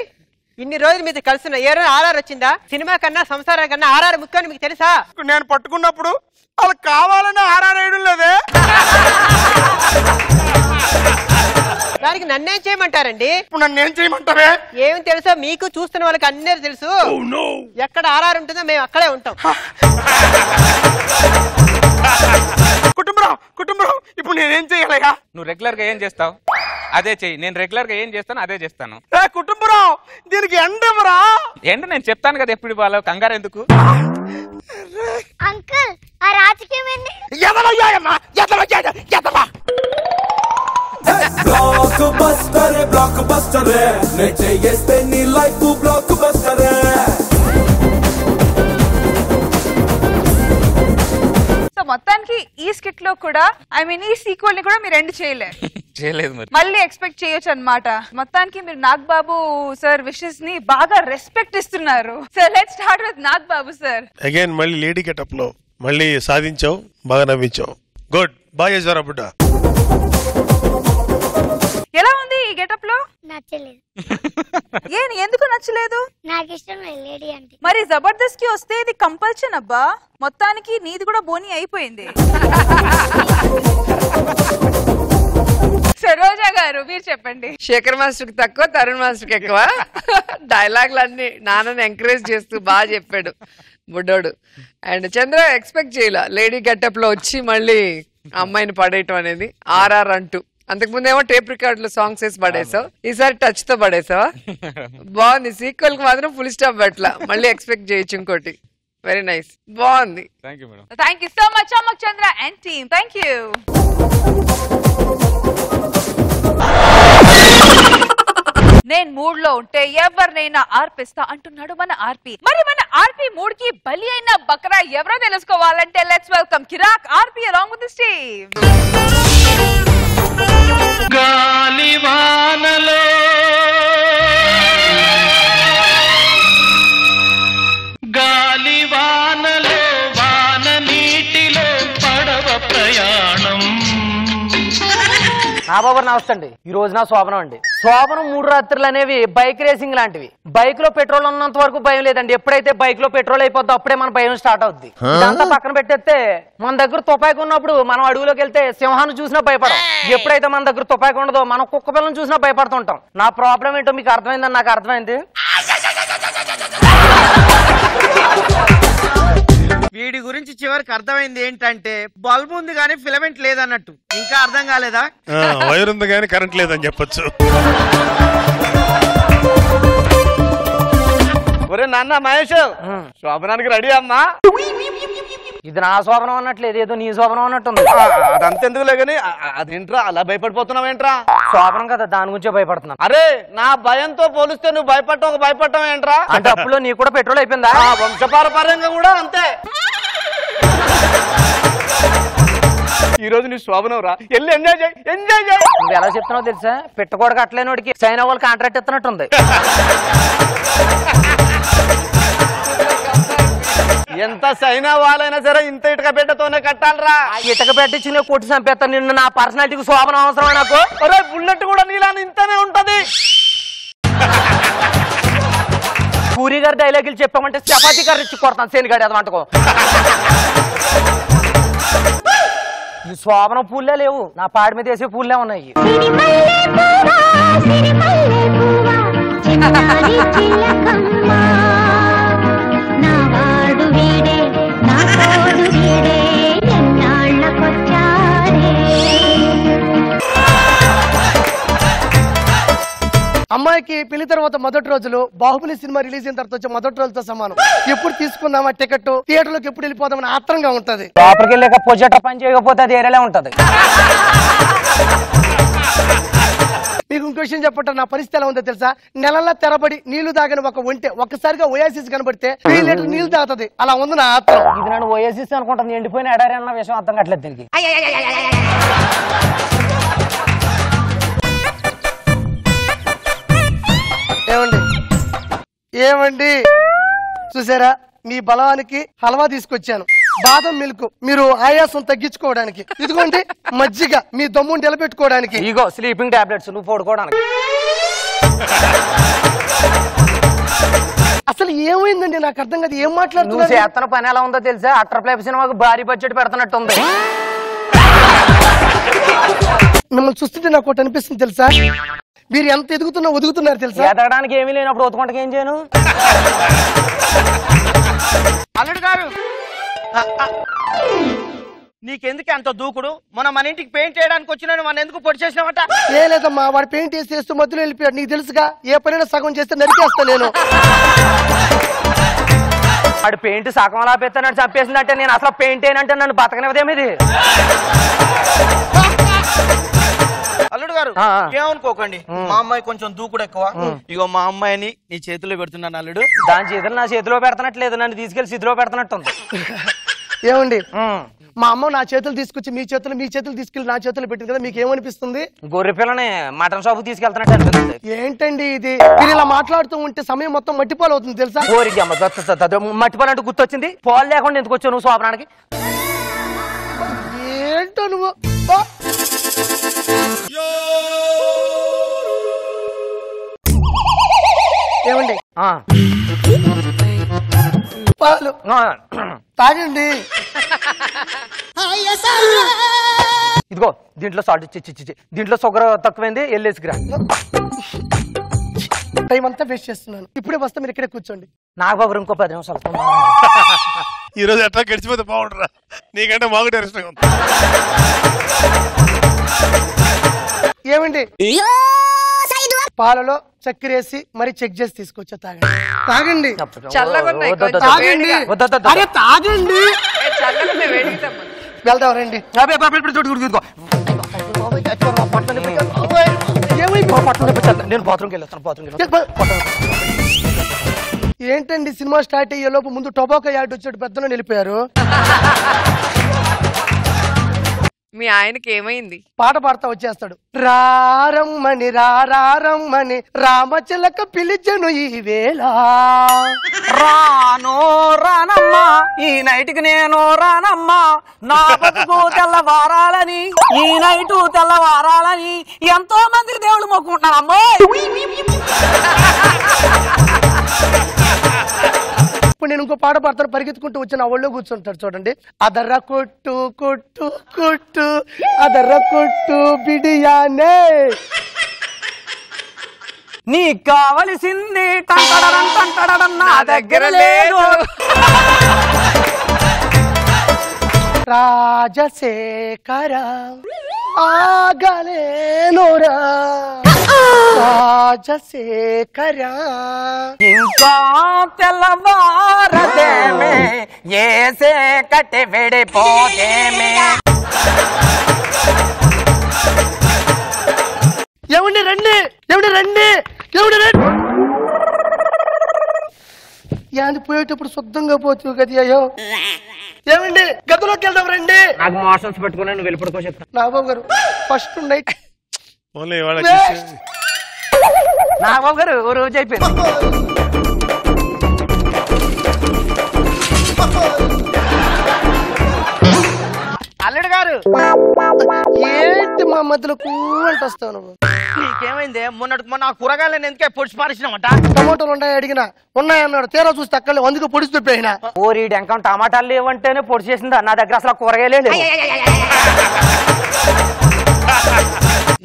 Speaker 11: ఇన్ని రోజులు మీతో కలిసిన ఏదైనా ఆర్ఆర్ వచ్చిందా? సినిమా కన్నా సంసారం కన్నా ఆర్ఆర్ ముఖ్యం మీకు తెలుసా?
Speaker 6: నేను పట్టుకున్నప్పుడు వాళ్ళు కావాలని ఆర్ఆర్ వేయడం లేదే.
Speaker 11: దానికి నన్నేం చేయమంటారండి?
Speaker 6: ఇప్పుడు నన్ను ఏం చేయమంటారే?
Speaker 11: ఏమి తెలుసో మీకు, చూస్తున్న వాళ్ళకి అన్నీ తెలుసు. ఎక్కడ ఆర్ఆర్ ఉంటుందో మేము అక్కడే ఉంటాం.
Speaker 6: కుటుంబరావు ఇప్పుడు నేనేం చేయాలయ్యా?
Speaker 4: నువ్వు రెగ్యులర్ గా ఏం చేస్తావు అదే చెయ్యి. నేను రెగ్యులర్ గా ఏం చేస్తాను అదే చేస్తాను.
Speaker 6: కుటుంబరావు దీనికి ఎండ ఎవరా?
Speaker 4: ఎండ నేను చెప్తాను కదా ఎప్పుడు. వాళ్ళ కంగారు ఎందుకు?
Speaker 9: అంకుల్, ఆ రాజకీయం ఏంది?
Speaker 6: ఎదవయ్యాయమ్మా ఎదవయ్యా
Speaker 10: బ్లాక్ బస్టర్ చేస్తే నీ లైఫ్ బ్లాక్ బస్టర్.
Speaker 3: సో మొత్తానికి ఈ స్కిట్ లో కూడా ఐ మీన్ ఈ సీక్వెల్ ని కూడా మీరు ఎండ్
Speaker 4: చేయలేదు మరి.
Speaker 3: మళ్ళీ ఎక్స్పెక్ట్ చేయొచ్చు అన్నమాట. మొత్తానికి మీరు నాగబాబు సార్ విషెస్ ని బాగా రెస్పెక్ట్ ఇస్తున్నారు. Sir let's start with Nagababu sir.
Speaker 7: Again మళ్ళీ లేడీ గెటప్ లో మళ్ళీ సాధించావు, బాగా నవ్వించావు. గుడ్, బాగా చేశారా బుడ్డ.
Speaker 3: ఎలా ఉంది ఈ గెటప్ లో?
Speaker 9: నచ్చలేదు.
Speaker 3: ఎందుకు నచ్చలేదు?
Speaker 9: నాకు ఇష్టం లేదు లేడీ అంటే.
Speaker 3: మరి జబర్దస్త్ కి వస్తే ఇది కంపల్షన్ అబ్బా. మొత్తానికి నీది కూడా బోని అయిపోయింది. సరోజా గారు మీరు చెప్పండి.
Speaker 12: శేఖర్ మాస్టర్ కి తక్కువ, తరుణ్ మాస్టర్ కి ఎక్కువ. డైలాగులు అన్ని నాన్నని ఎంకరేజ్ చేస్తూ బాగా చెప్పాడు బుడ్డోడు. అండ్ చంద్ర ఎక్స్పెక్ట్ చేయాల లేడీ గెటప్ లో వచ్చి మళ్ళీ అమ్మాయిని పడేయటం అనేది. ఆర్ఆర్ అంటూ అంతకుముందేమో టేప్ రికార్డ్ లో సాంగ్స్ వేసి పడేసావు, ఈసారి టచ్ తో పడేసావా? బాగుంది. సీక్వెల్ కి మాత్రం ఫుల్ స్టాప్ అట్లా మళ్ళీ ఎక్స్పెక్ట్ చేయొచ్చు ఇంకోటి. వెరీ నైస్, బాగుంది.
Speaker 4: Thank you madam.
Speaker 3: Thank you so much అమ్మక్ Chandra and team. Thank you. నేను మూడ్ లో ఉంటే ఎవరినైనా ఆర్పిస్తా అంటున్నాడు మన ఆర్పి. మరి మన ఆర్పి మూడ్ కి బలి అయిన బకరా ఎవరో తెలుసుకోవాలంటే let's welcome Kiraak RP along with this team.
Speaker 1: గాలివానలో గాలివానలో వాన నీటిలో పడవ ప్రయాణం.
Speaker 5: నా బాబు నమస్తే అండి. ఈ రోజు నా శోభనం అండి. శోభనం 3 రాత్రులు అనేవి బైక్ రేసింగ్ లాంటివి. బైక్ లో పెట్రోల్ ఉన్నంత వరకు భయం లేదండి. ఎప్పుడైతే బైక్ లో పెట్రోల్ అయిపోద్దో అప్పుడే మన భయం స్టార్ట్ అవుద్ది. ఇదంతా పక్కన పెట్టేస్తే మన దగ్గర తుపాకి ఉన్నప్పుడు మనం అడుగులోకి వెళ్తే సింహాన్ని చూసినా భయపడం. ఎప్పుడైతే మన దగ్గర తుపాకి ఉండదో మనం కుక్క పిల్లని చూసినా భయపడుతుంటాం. నా ప్రాబ్లం ఏంటో మీకు అర్థమైందని నాకు అర్థమైంది.
Speaker 6: వీడి గురించి చివరికి అర్థమైంది ఏంటంటే బల్బు ఉంది కానీ ఫిలమెంట్ లేదన్నట్టు. ఇంకా అర్థం కాలేదా?
Speaker 7: వైర్ ఉంది కానీ కరెంట్ లేదని చెప్పొచ్చు.
Speaker 6: ఒరే నాన్న మహేష్, శోభనానికి రెడీ అమ్మా.
Speaker 5: ఇది నా శోభనం అన్నట్లేదు, ఏదో నీ శోభనం అన్నట్టుంది.
Speaker 6: అదంతెందుకులే గానీ అదేంట్రా అలా భయపడిపోతున్నావేంట్రా?
Speaker 5: శోభనం కదా, దాని గురించే భయపడుతున్నాను.
Speaker 6: అరే నా భయంతో పోలిస్తే నువ్వు భయపడటం ఏంట్రా?
Speaker 5: అంటే అప్పులో నీకు కూడా పెట్రోల్ అయిపోయిందా?
Speaker 6: వంశపారపర్యంగా కూడా అంతే. ఈ రోజు నీ శోభనం రా, వెళ్ళి ఎంజాయ్ చేయి.
Speaker 5: నువ్వు ఎలా చెప్తున్నావు తెలుసా? పెట్టుకోవడానికి అట్లేనోడికి చైనా వాళ్ళు కాంట్రాక్ట్ ఇస్తున్నట్టుంది.
Speaker 6: ఎంత సైనా వాళ్ళైనా సరే ఇంత ఇటుక బిడ్డతోనే కట్టాలరా.
Speaker 5: ఇటుక పెట్టించి కొట్టి చంపేస్తాను నిన్ను. నా పర్సనాలిటీకి శోభనం అవసరం నాకు.
Speaker 6: బుల్లెట్ కూడా నీలా ఇంతనే ఉంటది.
Speaker 5: పూరి గారి డైలాగులు చెప్పామంటే చపాతీ కర్రీ ఇచ్చి కొడతాను శనిగాడి అది వంటకం. ఈ శోభనం పూలే లేవు, నా పాడి మీద వేసే పూలే ఉన్నాయి.
Speaker 6: అమ్మాయికి పెళ్లి తర్వాత మొదటి రోజులు బాహుబలి సినిమా రిలీజ్ అయిన తర్వాత వచ్చే మొదటి రోజులతో సమానం. ఎప్పుడు తీసుకుందామా టికెట్, థియేటర్ లోకి ఎప్పుడు వెళ్ళిపోదామని ఆత్రంగా ఉంటది.
Speaker 5: లోపలికి వెళ్ళాక పొజట పని చేయకపోతే అది ఏరేలా ఉంటది.
Speaker 6: మీకు ఇంకో విషయం చెప్పండి, నా పరిస్థితి ఎలా ఉందో తెలుసా? నెలలా తెరబడి నీళ్లు తాగని ఒక ఒంటె ఒక్కసారిగా ఓయాసిస్ కనబడితే 3 లీటర్ నీళ్లు తాగుతుంది. అలా ఉంది నా ఆత్రం.
Speaker 5: ఇది నన్ను ఓయాసిస్ అనుకుంటుంది, ఎండిపోయిన ఎడారి అన్న విషయం అర్థం కావట్లేదు దీనికి.
Speaker 6: ఏమండి చూసారా, మీ బలానికి హల్వా తీసుకొచ్చాను, బాదం మిల్క్ మీరు ఆయాసం తగ్గించుకోవడానికి, ఇదిగోండి మజ్జిగ మీ దమ్ముని నిలబెట్టుకోవడానికి,
Speaker 5: ఇగో స్లీపింగ్ టాబ్లెట్స్ నువ్వు పడుకోవడానికి.
Speaker 6: అసలు ఏమైందండి నాకు అర్థం కాదు, ఏం మాట్లాడుతున్నారు?
Speaker 5: చేతన పని ఎలా ఉందో తెలుసా? అట్టర్ ఫ్లాప్ సినిమాకు భారీ బడ్జెట్ పెడుతున్నట్టుంది.
Speaker 6: మిమ్మల్ని చూస్తుంటే నాకు ఒకటి అనిపిస్తుంది తెలుసా, మీరు ఎంత ఎదుగుతున్నా ఒదుగుతున్నారు తెలుసా?
Speaker 5: ఎదగడానికి ఏమీ లేనప్పుడు ఒతుకుంటకి ఏం చేయను?
Speaker 6: అల్లుడు గారు నీకెందుకు అంత దూకుడు? మన ఇంటికి పెయింట్ చేయడానికి వచ్చిన మన ఎందుకు పొడి చేసినావట? ఏ లేదమ్మా, వాడు పెయింట్ చేస్తూ మధ్యలో వెళ్ళిపోయాడు. నీకు తెలుసుగా, ఏ పనైనా సగం చేస్తే నరికేస్తా నేను.
Speaker 5: వాడు పెయింట్ సగం అలా పెత్తనాడు చంపేసిందంటే నేను అసలు పెయింట్ ఏనంటే నన్ను బతకనివ్వదేమి ఇది.
Speaker 6: అల్లుడు గారు ఏమనుకోకండి, మా అమ్మాయి కొంచెం దూకుడు ఎక్కువ. ఇగో మా అమ్మాయిని నీ చేతిలో పెడుతున్నాను అల్లుడు.
Speaker 5: దాని చేతులు నా చేతిలో పెడతనట్లేదు, నన్ను తీసుకెళ్లి చేతిలో పెడతనట్టుంది.
Speaker 13: ఏమండి మా అమ్మ నా చేతులు తీసుకొచ్చి మీ చేతులు తీసుకెళ్లి నా చేతులు పెట్టింది కదా, మీకు ఏమనిపిస్తుంది?
Speaker 5: గొర్రె పిల్లని మటన్ షాప్ తీసుకెళ్తున్నట్టు అనిపిస్తుంది.
Speaker 13: ఏంటండి ఇది? మీరు ఇలా మాట్లాడుతూ ఉంటే సమయం మొత్తం మట్టిపాలు అవుతుంది తెలుసా?
Speaker 5: ఓరికి అమ్మ మట్టిపాలు అంటే గుర్తొచ్చింది. పాలు లేకుండా ఎందుకు వచ్చావు నువ్వు శోభనానికి?
Speaker 13: ఏంటో నువ్వు ఏమండి పాలు తాగండి.
Speaker 5: ఇదిగో దీంట్లో సాల్ట్ దీంట్లో షుగర్ తక్కువైంది, వెళ్ళేసిరా.
Speaker 13: టైం అంతా వేస్ట్ చేస్తున్నాను. ఇప్పుడే వస్తా, మీరు ఇక్కడే కూర్చోండి.
Speaker 5: నాగబాబు ఇంకో 10 నిమిషాలు.
Speaker 7: ఈ రోజు ఎట్లా గడిచిపోతే బాగుండరా, నీకంటే మాకు టెరిస్ట్గా ఉంది.
Speaker 13: ఏమండి పాలలో చక్కెర వేసి మరి చెక్ చేసి తీసుకొచ్చా, తాగండి. తాగండి అరే తాగండి. వెళ్దాం రండి.
Speaker 5: నేను బాత్రూమ్కి వెళ్ళొస్తాను.
Speaker 13: ఏంటండి సినిమా స్టార్ట్ అయ్యే లోపు ముందు టొబాకో యాడ్ వచ్చాడు, పెద్దలో నిలిపారు.
Speaker 12: మీ ఆయనకి ఏమైంది?
Speaker 13: పాట పాడుతా వచ్చేస్తాడు. రారమ్మని రారమ్మని రామచిలక పిలిచెను ఈ వేళ.
Speaker 5: రానో రానమ్మా ఈ నైట్కి నేను రానమ్మా, నా బతుకు తెల్లవారాలని ఈ నైటు తెల్లవారాలని ఎంతో మంది దేవుళ్ళు మొక్కుంటున్నారమ్మో.
Speaker 13: ఇప్పుడు నేను ఇంకో పాట పాడతాను, పరిగెత్తుకుంటూ వచ్చి నా ఒళ్ళో కూర్చుంటాడు. చూడండి. అదర్ర కొట్టు కొట్టు కొట్టు అదర్ర కొట్టు బిడియానే,
Speaker 5: నీకు కావలసింది టంటడడం టంటడడం నా దగ్గర లేదు.
Speaker 13: రాజశేఖర ఆగలేనురా రాజశేఖర.
Speaker 5: ఇంకా తెల్లవారదేమే ఏసే కట్టి విడిపోతేమే.
Speaker 13: ఏమండి రండి, ఏమండి రండి, ఏమండి రండి. యాంది పోయేటప్పుడు శుద్ధంగా పోతు కదా. అయ్యో ఏమండి గదిలోకి వెళ్దాం రండి.
Speaker 5: నాకు మోషన్స్ పెట్టుకుని నువ్వు వెళ్ళిపడుకో చెప్తా.
Speaker 13: నాగబాబు గారు ఫస్ట్ నైట్
Speaker 5: నాగబాబు గారు ఓ రోజు అయిపోయింది.
Speaker 6: అల్లుడు గారు
Speaker 13: ఏంటి మా మధ్యలో కూంట వస్తావు నువ్వు?
Speaker 6: నీకేమైంది? మొన్న కూరగాయలను ఎందుకే పొడిచి పారేసినామట.
Speaker 13: టమాటోలు ఉన్నాయి అడిగినా ఉన్నాయన్నాడు, తీరా చూస్తే అక్కడ అందుకు పొడిచి చెప్పేనా.
Speaker 5: ఓరి డెంకం టమాటాలు లేవంటేనే పొడి చేసిందా? నా దగ్గర అసలు కూరగాయలే లేవు.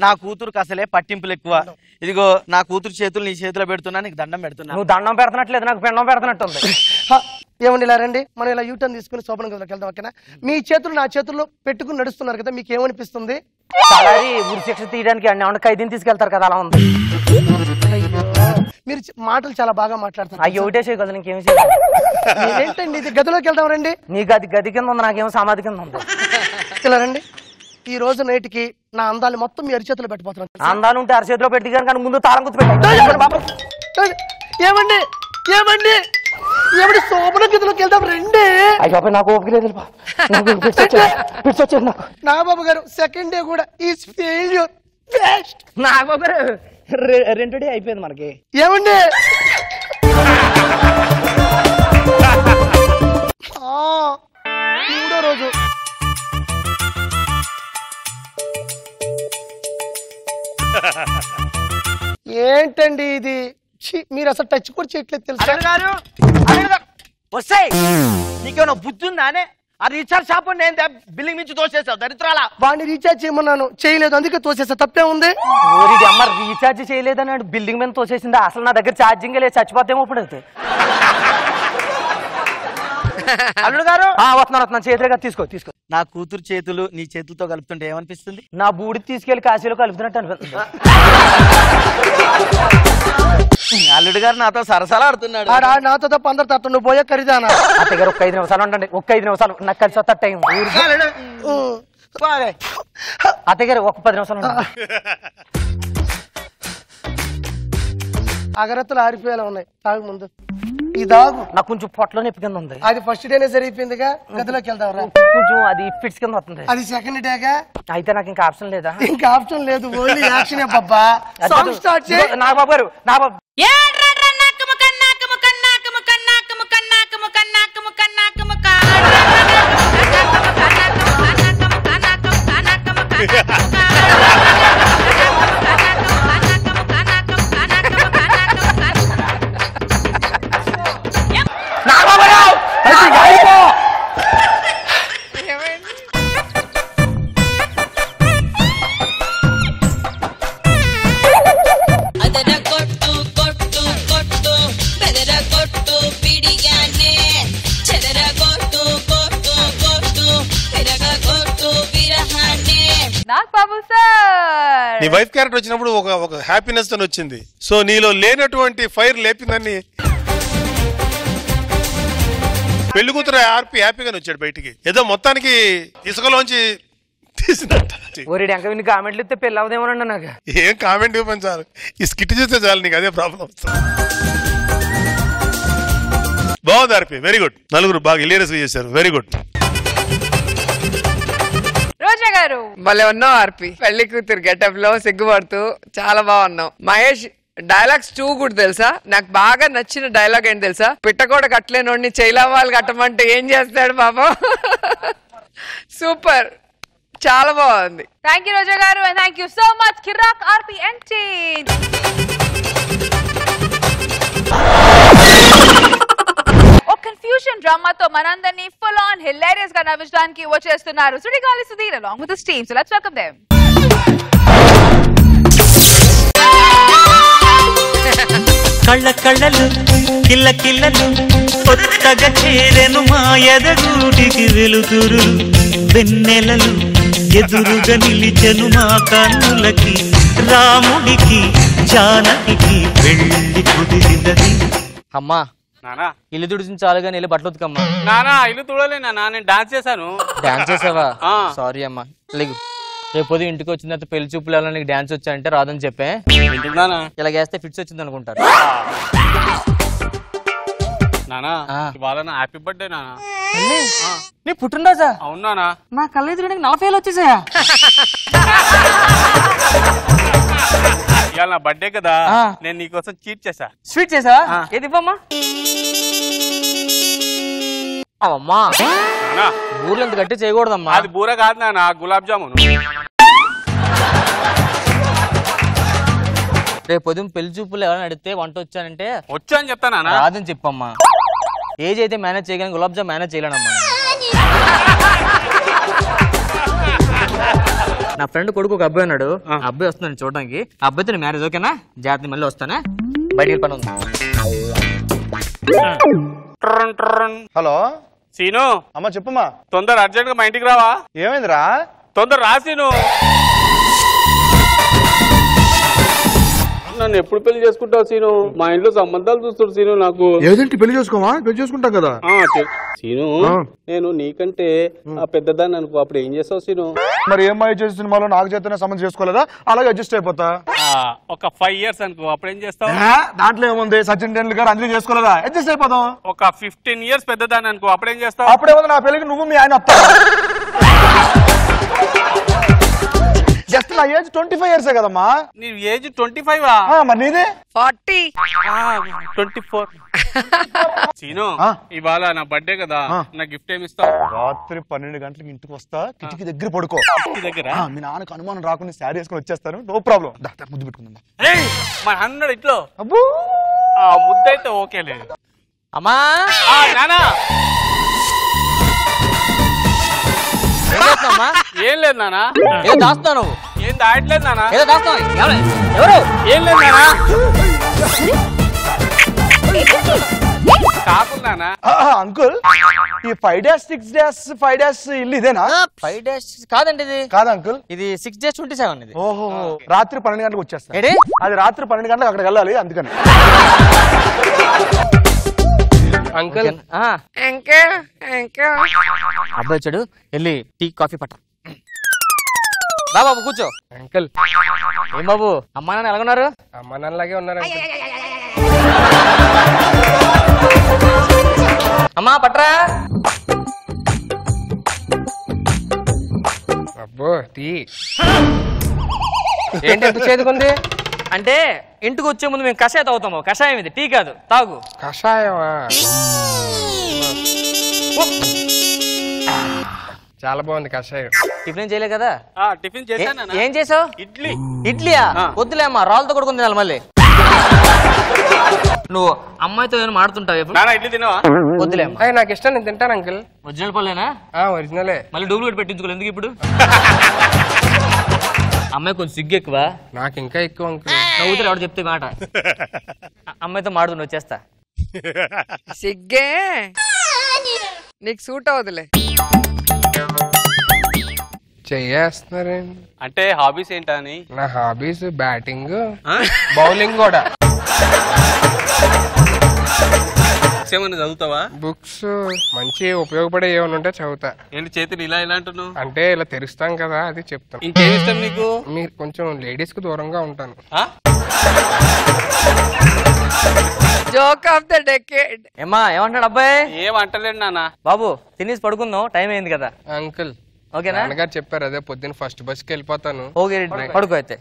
Speaker 6: నా కూతురుకి అసలే పట్టింపులు ఎక్కువ. ఇదిగో నా కూతురు చేతులు నీ చేతిలో పెడుతున్నా, నీకు దండం పెడుతున్నా.
Speaker 5: నువ్వు దండం పెడుతున్నట్లేదు, నాకు పిండం పెడుతున్నట్టుంది.
Speaker 13: ఏమండి ఇలా రండి, మనం ఇలా యూటర్న్ తీసుకుని శోభన గదిలోకి వెళ్దాం. ఓకేనా? మీ చేతులు నా చేతుల్లో పెట్టుకుని నడుస్తున్నారు కదా, మీకు ఏమనిపిస్తుంది?
Speaker 5: తలారి ఉరి శిక్ష తీయడానికి అన్ని ఖైదీని తీసుకెళ్తారు కదా, అలా ఉంది.
Speaker 13: మీరు మాటలు చాలా బాగా మాట్లాడతారు.
Speaker 5: అయ్యో ఒకటే చేయ కదా, ఇంకేమి చేయాలి.
Speaker 13: ఏంటండి ఇది? గదిలోకి వెళ్దాం రండి.
Speaker 5: నీ గది కింద ఉంది, నాకేమో సమాధి కింద ఉంది.
Speaker 13: ఇలా రండి. ఈ రోజు నైట్కి నా అందాలు మొత్తం మీ అరిచేతిలో పెట్టిపోతున్నాను.
Speaker 5: అందాలు ఉంటే అరచేతిలో పెట్టి కానీ ముందు తాళం గుర్తు పెట్టాలి.
Speaker 13: ఏమండి ఏమండి ఏమండి శోభన గదిలోకి వెళ్దాం రండి.
Speaker 5: అయ్యో నాకు ఓపిక లేదు.
Speaker 13: నాగబాబు గారు సెకండ్ డే కూడా ఈజ్ ఫెయిల్యూర్.
Speaker 5: నాగబాబు గారు 2 డే అయిపోయింది మనకి.
Speaker 13: ఏమండి మూడో రోజు ఏంటండి ఇది? మీరు అసలు టచ్ కూడా చేయట్లేదు తెలుసా?
Speaker 6: వస్తాయి నీకేమన్నా బుద్ధి ఉందానే? ఆ రీఛార్జ్ షాప్ నేను బిల్లింగ్ నుంచి తోసేసావు దరిద్రాలా.
Speaker 13: వాడిని రీఛార్జ్ చేయమన్నాను, చేయలేదు, అందుకే తోసేసా. తప్పే ఉంది?
Speaker 5: అమ్మ రీఛార్జ్ చేయలేదని బిల్డింగ్ మీద తోసేసిందా? అసలు నా దగ్గర ఛార్జింగ్ లేదు, చచ్చిపోతేమో ఇప్పుడు అయితే.
Speaker 6: అల్లుడు గారు
Speaker 5: వస్తున్నాను చేతులుగా తీసుకో
Speaker 6: నా కూతురు చేతులు నీ చేతులతో కలుపుతుంటే ఏమనిపిస్తుంది?
Speaker 5: నా బూడి తీసుకెళ్లి కాశీలో కలుపుతున్నట్టు అనిపిస్తుంది.
Speaker 6: అల్లుడు గారు నాతో సరసలా ఆడుతున్నాడు.
Speaker 13: నాతో తప్ప అందరు తట్టు నువ్వు పోయే ఖరీదానా?
Speaker 5: అత్తగారు ఒక్క 5 నిమిషాలు ఉండండి, ఒక్క 5 నిమిషాలు నాకు కలిసి వస్తా టైం. అత్తగారు ఒక 10 నిమిషాలు ఉండండి.
Speaker 13: అగరత్తులు ఆరిపోయేలా ఉన్నాయి, తాగు ముందు. ఈ దాగు
Speaker 5: నాకు కొంచెం పొట్టలో నొప్పి కింద ఉంది.
Speaker 13: అది ఫస్ట్ డేనే సరిపోయిందిగా, గదిలోకి వెళ్దాం రా.
Speaker 5: కొంచెం అది ఫిట్స్ కింద వస్తుంది.
Speaker 13: అది సెకండ్ డేగా.
Speaker 5: అయితే నాకు ఇంకా ఆప్షన్ లేదా?
Speaker 13: ఇంకా ఆప్షన్ లేదు, ఓన్లీ యాక్షనే బాబా. సాంగ్ స్టార్ట్ చేయి.
Speaker 5: నా బాబు గారు నా బాబు
Speaker 7: నీ వైఫ్ క్యారెక్టర్ వచ్చినప్పుడు ఒక హ్యాపీనెస్ తో వచ్చింది. సో నీలో లేనటువంటి ఫైర్ లేపిందని పెళ్లి కూతురు హ్యాపీగానే వచ్చాడు బయటికి. ఏదో మొత్తానికి ఇసుకలోంచి తీసినట్టు.
Speaker 5: కామెంట్లు ఇస్తే పెళ్ళి అవదేమోనండి నాకు.
Speaker 7: ఏం కామెంట్ ఇవ్వమని చాలు, ఈ స్కిట్ చూస్తే చాలు, నీకు అదే ప్రాబ్లం. బాగుంది ఆర్పి, వెరీ గుడ్. నలుగురు బాగా హిలేరియస్ గా చేశారు, వెరీ గుడ్.
Speaker 3: రోజా గారు
Speaker 12: భలే ఉన్నావు ఆర్పి, పెళ్లి కూతురు గెటప్ లో సిగ్గుపడుతూ చాలా బాగున్నావు. మహేష్ డైలాగ్స్ 2 కూడా తెలుసా? నాకు బాగా నచ్చిన డైలాగ్ ఏంటి తెలుసా? పిట్టకోడ కట్టలేనోడిని చైలావాళ్ళు కట్టమంటే ఏం చేస్తాడు పాపం. సూపర్, చాలా బాగుంది.
Speaker 3: థ్యాంక్ యూ రోజా గారు, and thank you so much Kiraak RP and team. Confusion డ్రామాతో మనందరినీ ఫుల్ ఆన్ హిలేరియస్ గా నవ్వించడానికి వచ్చేస్తున్నారు Sudigali Sudheer along with his team. So let's welcome them.
Speaker 1: కళ్ళ కళ్ళలు కిల్ల కిల్లలు కొత్తగా చేరెను మా ఎదగూటికి వెలుతురు వెన్నెలలు ఎదురుగా నిలిచెను మా కన్నులకి రాముడికి జానకి పెళ్లి కుదిరిందది.
Speaker 14: అమ్మా
Speaker 4: నానా
Speaker 14: ఇల్లు తుడిచిన చాలుగా వెళ్ళి బట్టలు ఉతుకమ్మా.
Speaker 4: నానా ఇల్లు తుడలే నానా, నేను డాన్స్ చేశాను.
Speaker 14: డాన్స్ చేసావా? సారీ అమ్మా. లేకు రేపు పొద్దు ఇంటికి వచ్చిన తర్వాత పెళ్లి చూపులు ఎలా నీకు డాన్స్ వచ్చా అంటే రాదని చెప్పే. ఇలా చేస్తే ఫిట్స్ వచ్చింది అనుకుంటారు.
Speaker 4: నానా ఇవాళ నా హ్యాపీ బర్త్డే నానా.
Speaker 14: నీ పుట్టినరోజా?
Speaker 4: అవునా?
Speaker 14: నా కళ్ళు ఎదురుడానికి 40 ఏళ్ళు వచ్చేసాయా?
Speaker 4: ఇవాళ నా బర్త్డే కదా, నేను నీకోసం చీట్ చేసా.
Speaker 14: స్వీట్ చేసావా? ఏది ఇవ్వమ్మా. అవమ్మా బూరెలు ఎంత గట్టి చేయకూడదమ్మా.
Speaker 4: అది బూర కాదు నాన్న, గులాబ్ జామున్.
Speaker 14: రేపు పొద్దున పెళ్లి చూపులు ఎవరైనా అడిగితే వంట వచ్చానంటే
Speaker 4: వచ్చా అని చెప్తానా?
Speaker 14: రాదని చెప్పమ్మా. ఏజ్ అయితే మేనేజ్ చేయగలను, గులాబ్ జామ్ మేనేజ్ చేయలేనమ్మా. నా ఫ్రెండ్ కొడుకు ఒక అబ్బాయి ఉన్నాడు, ఆ అబ్బాయి వస్తున్నాను చూడడానికి. ఆ అబ్బాయితో మ్యారేజ్ ఓకేనా? జాగ్రత్త, మళ్ళీ వస్తానా, బయటికి పని ఉంది.
Speaker 6: హలో
Speaker 4: సీను.
Speaker 6: అమ్మ చెప్పమ్మా.
Speaker 4: తొందర అర్జెంట్ గా మా ఇంటికి రావా?
Speaker 6: ఏమైందిరా?
Speaker 4: తొందర రా సీను. నన్ను ఎప్పుడు పెళ్లి చేసుకుంటావు సీను? మా ఇంట్లో సంబంధాలు చూస్తారు సీను. నాకు
Speaker 6: ఏదంటే పెళ్లి చేసుకోమా? పెళ్లి చేసుకుంటాం కదా
Speaker 4: సీను. నేను నీకంటే పెద్దదాన్ని అనుకో, అప్పుడు ఏం చేస్తావు సీను?
Speaker 6: మరి ఏం మాయ చేసిన సినిమాలో నాకు చేతనే సంబంధం చేసుకోలేదా? అలాగే అడ్జస్ట్ అయిపోతా.
Speaker 4: ఒక 5 years అనుకో, అప్పుడు ఏం చేస్తావు?
Speaker 6: దాంట్లో ఏముంది, సచిన్ టెండూల్కర్ అందరూ చేసుకోలేదా? అడ్జస్ట్ అయిపోతాం.
Speaker 4: ఒక 15 years పెద్దదాన్ని అనుకో, అప్పుడు ఏం చేస్తావు?
Speaker 6: అప్పుడేముంది, నా పెళ్లికి నువ్వు మీ ఆయన వస్తా. జస్ట్ నా ఏజ్ 25 years కదమ్మా.
Speaker 4: నీ ఏజ్ 25?
Speaker 6: మరి నీదే
Speaker 12: 40.
Speaker 4: 24. సీను ఇవాళ నా బర్త్డే కదా, నా గిఫ్ట్ ఏమి ఇస్తావు?
Speaker 6: రాత్రి 12 గంటలకు ఇంటికి వస్తా, కిటికీ దగ్గర పడుకో.
Speaker 4: దగ్గర
Speaker 6: మీ నాన్నకు అనుమానం రాకుండా శారీ వేసుకొని వచ్చేస్తాను, నో ప్రాబ్లం. ముద్దు పెట్టుకుందా
Speaker 4: మా అన్నాడు ఇట్లో. ముద్దు అయితే ఓకే లేదు.
Speaker 14: అమ్మా
Speaker 4: నానా ఏం లేదు నానా.
Speaker 14: ఏదో దాస్తున్నావు.
Speaker 4: ఏం దాయట్లేదు నానా.
Speaker 14: ఏదో దాస్తున్నావు. ఎవరు?
Speaker 4: ఏం లేదు నానా. కాకున్నానా
Speaker 15: అంకుల్ ఈ 5 days 6 days 5 days ఇల్లు ఇదేనా?
Speaker 14: 5 days కాదండి ఇది.
Speaker 15: కాదు అంకుల్,
Speaker 14: ఇది 6 days 27 ఇది.
Speaker 15: ఓహో, రాత్రి 12 గంటలకు వచ్చేస్తాను.
Speaker 14: ఏంటి?
Speaker 15: అది రాత్రి 12 గంటలకు అక్కడికి వెళ్ళాలి, అందుకని.
Speaker 13: అంకుల్
Speaker 14: అబ్బాయి వచ్చాడు, వెళ్ళి టీ కాఫీ పట్ట. రా బాబు కూర్చో.
Speaker 13: అంకుల్
Speaker 14: ఏం బాబు, అమ్మా నాన్న ఎలాగున్నారు?
Speaker 13: అమ్మ నాన్నలాగే ఉన్నారు అంకుల్.
Speaker 14: అమ్మా పట్రా.
Speaker 13: అబ్బో టీ ఏంటి ఎంత చేదుకుంది?
Speaker 14: అంటే ఇంటికి వచ్చే ముందు మేము కషాయం తాగుతాము. కషాయం ఇది, టీ కాదు, తాగు.
Speaker 13: కషాయమా? చాలా బాగుంది కషాయం.
Speaker 14: టిఫిన్ చేయలే కదా?
Speaker 4: టిఫిన్ చేశాను.
Speaker 14: ఏం చేసావు?
Speaker 4: ఇడ్లీ.
Speaker 14: ఇడ్లీయా? వద్దులే అమ్మా, రాళ్ళతో కొడుకుని తినాలి మళ్ళీ. నువ్వు అమ్మాయితో ఏమైనా మాడుతుంటావు?
Speaker 4: ఇడ్లీ తినవా?
Speaker 14: వద్దులే అమ్మా.
Speaker 13: నాకు ఇష్టం, నేను తింటాను అంకుల్.
Speaker 14: ఒరిజినల్ పళ్ళేనా?
Speaker 13: ఒరిజినలే.
Speaker 14: మళ్ళీ డూప్లికేట్ పెట్టించుకోలేదు ఎందుకు ఇప్పుడు? అమ్మాయి కొంచెం సిగ్గు ఎక్కువ.
Speaker 13: నాకు ఇంకా ఎక్కువ అంకుల్.
Speaker 14: నవ్వుతారు ఎవరు చెప్తే మాట. అమ్మాయితో మాడుతున్నా, వచ్చేస్తా.
Speaker 12: సిగ్గే నీకు సూట్ అవుతులే.
Speaker 13: చెయ్యేస్తున్నారండి.
Speaker 4: అంటే హాబీస్ ఏంటా అని?
Speaker 13: నా హాబీస్ బ్యాటింగ్, బౌలింగ్ కూడా.
Speaker 4: ఏమన్నా చదువుతావా?
Speaker 13: బుక్స్ మంచి ఉపయోగపడే ఏమైనా ఉంటే చదువుతా.
Speaker 4: ఏంటి చేతులు ఇలా ఇలా అంటున్నావు?
Speaker 13: అంటే ఇలా తెరుస్తాం కదా, అది చెప్తాను.
Speaker 4: ఇంకేమి ఇష్టం నీకు?
Speaker 13: మీరు కొంచెం లేడీస్ కు దూరంగా ఉంటాను.
Speaker 12: Joke of the decade.
Speaker 14: ఏమ్మా ఏమంటాడు అబ్బాయి?
Speaker 4: ఏం అంటలేడు నాన్న.
Speaker 14: బాబు తినేసి పడుకుందాం, టైం అయింది కదా.
Speaker 13: అంకుల్
Speaker 14: ఓకేనా?
Speaker 13: నాన్నగారు చెప్పారు, అదే పొద్దున్న ఫస్ట్ బస్ కి వెళ్ళిపోతాను.
Speaker 14: ఓకే పడుకో అయితే.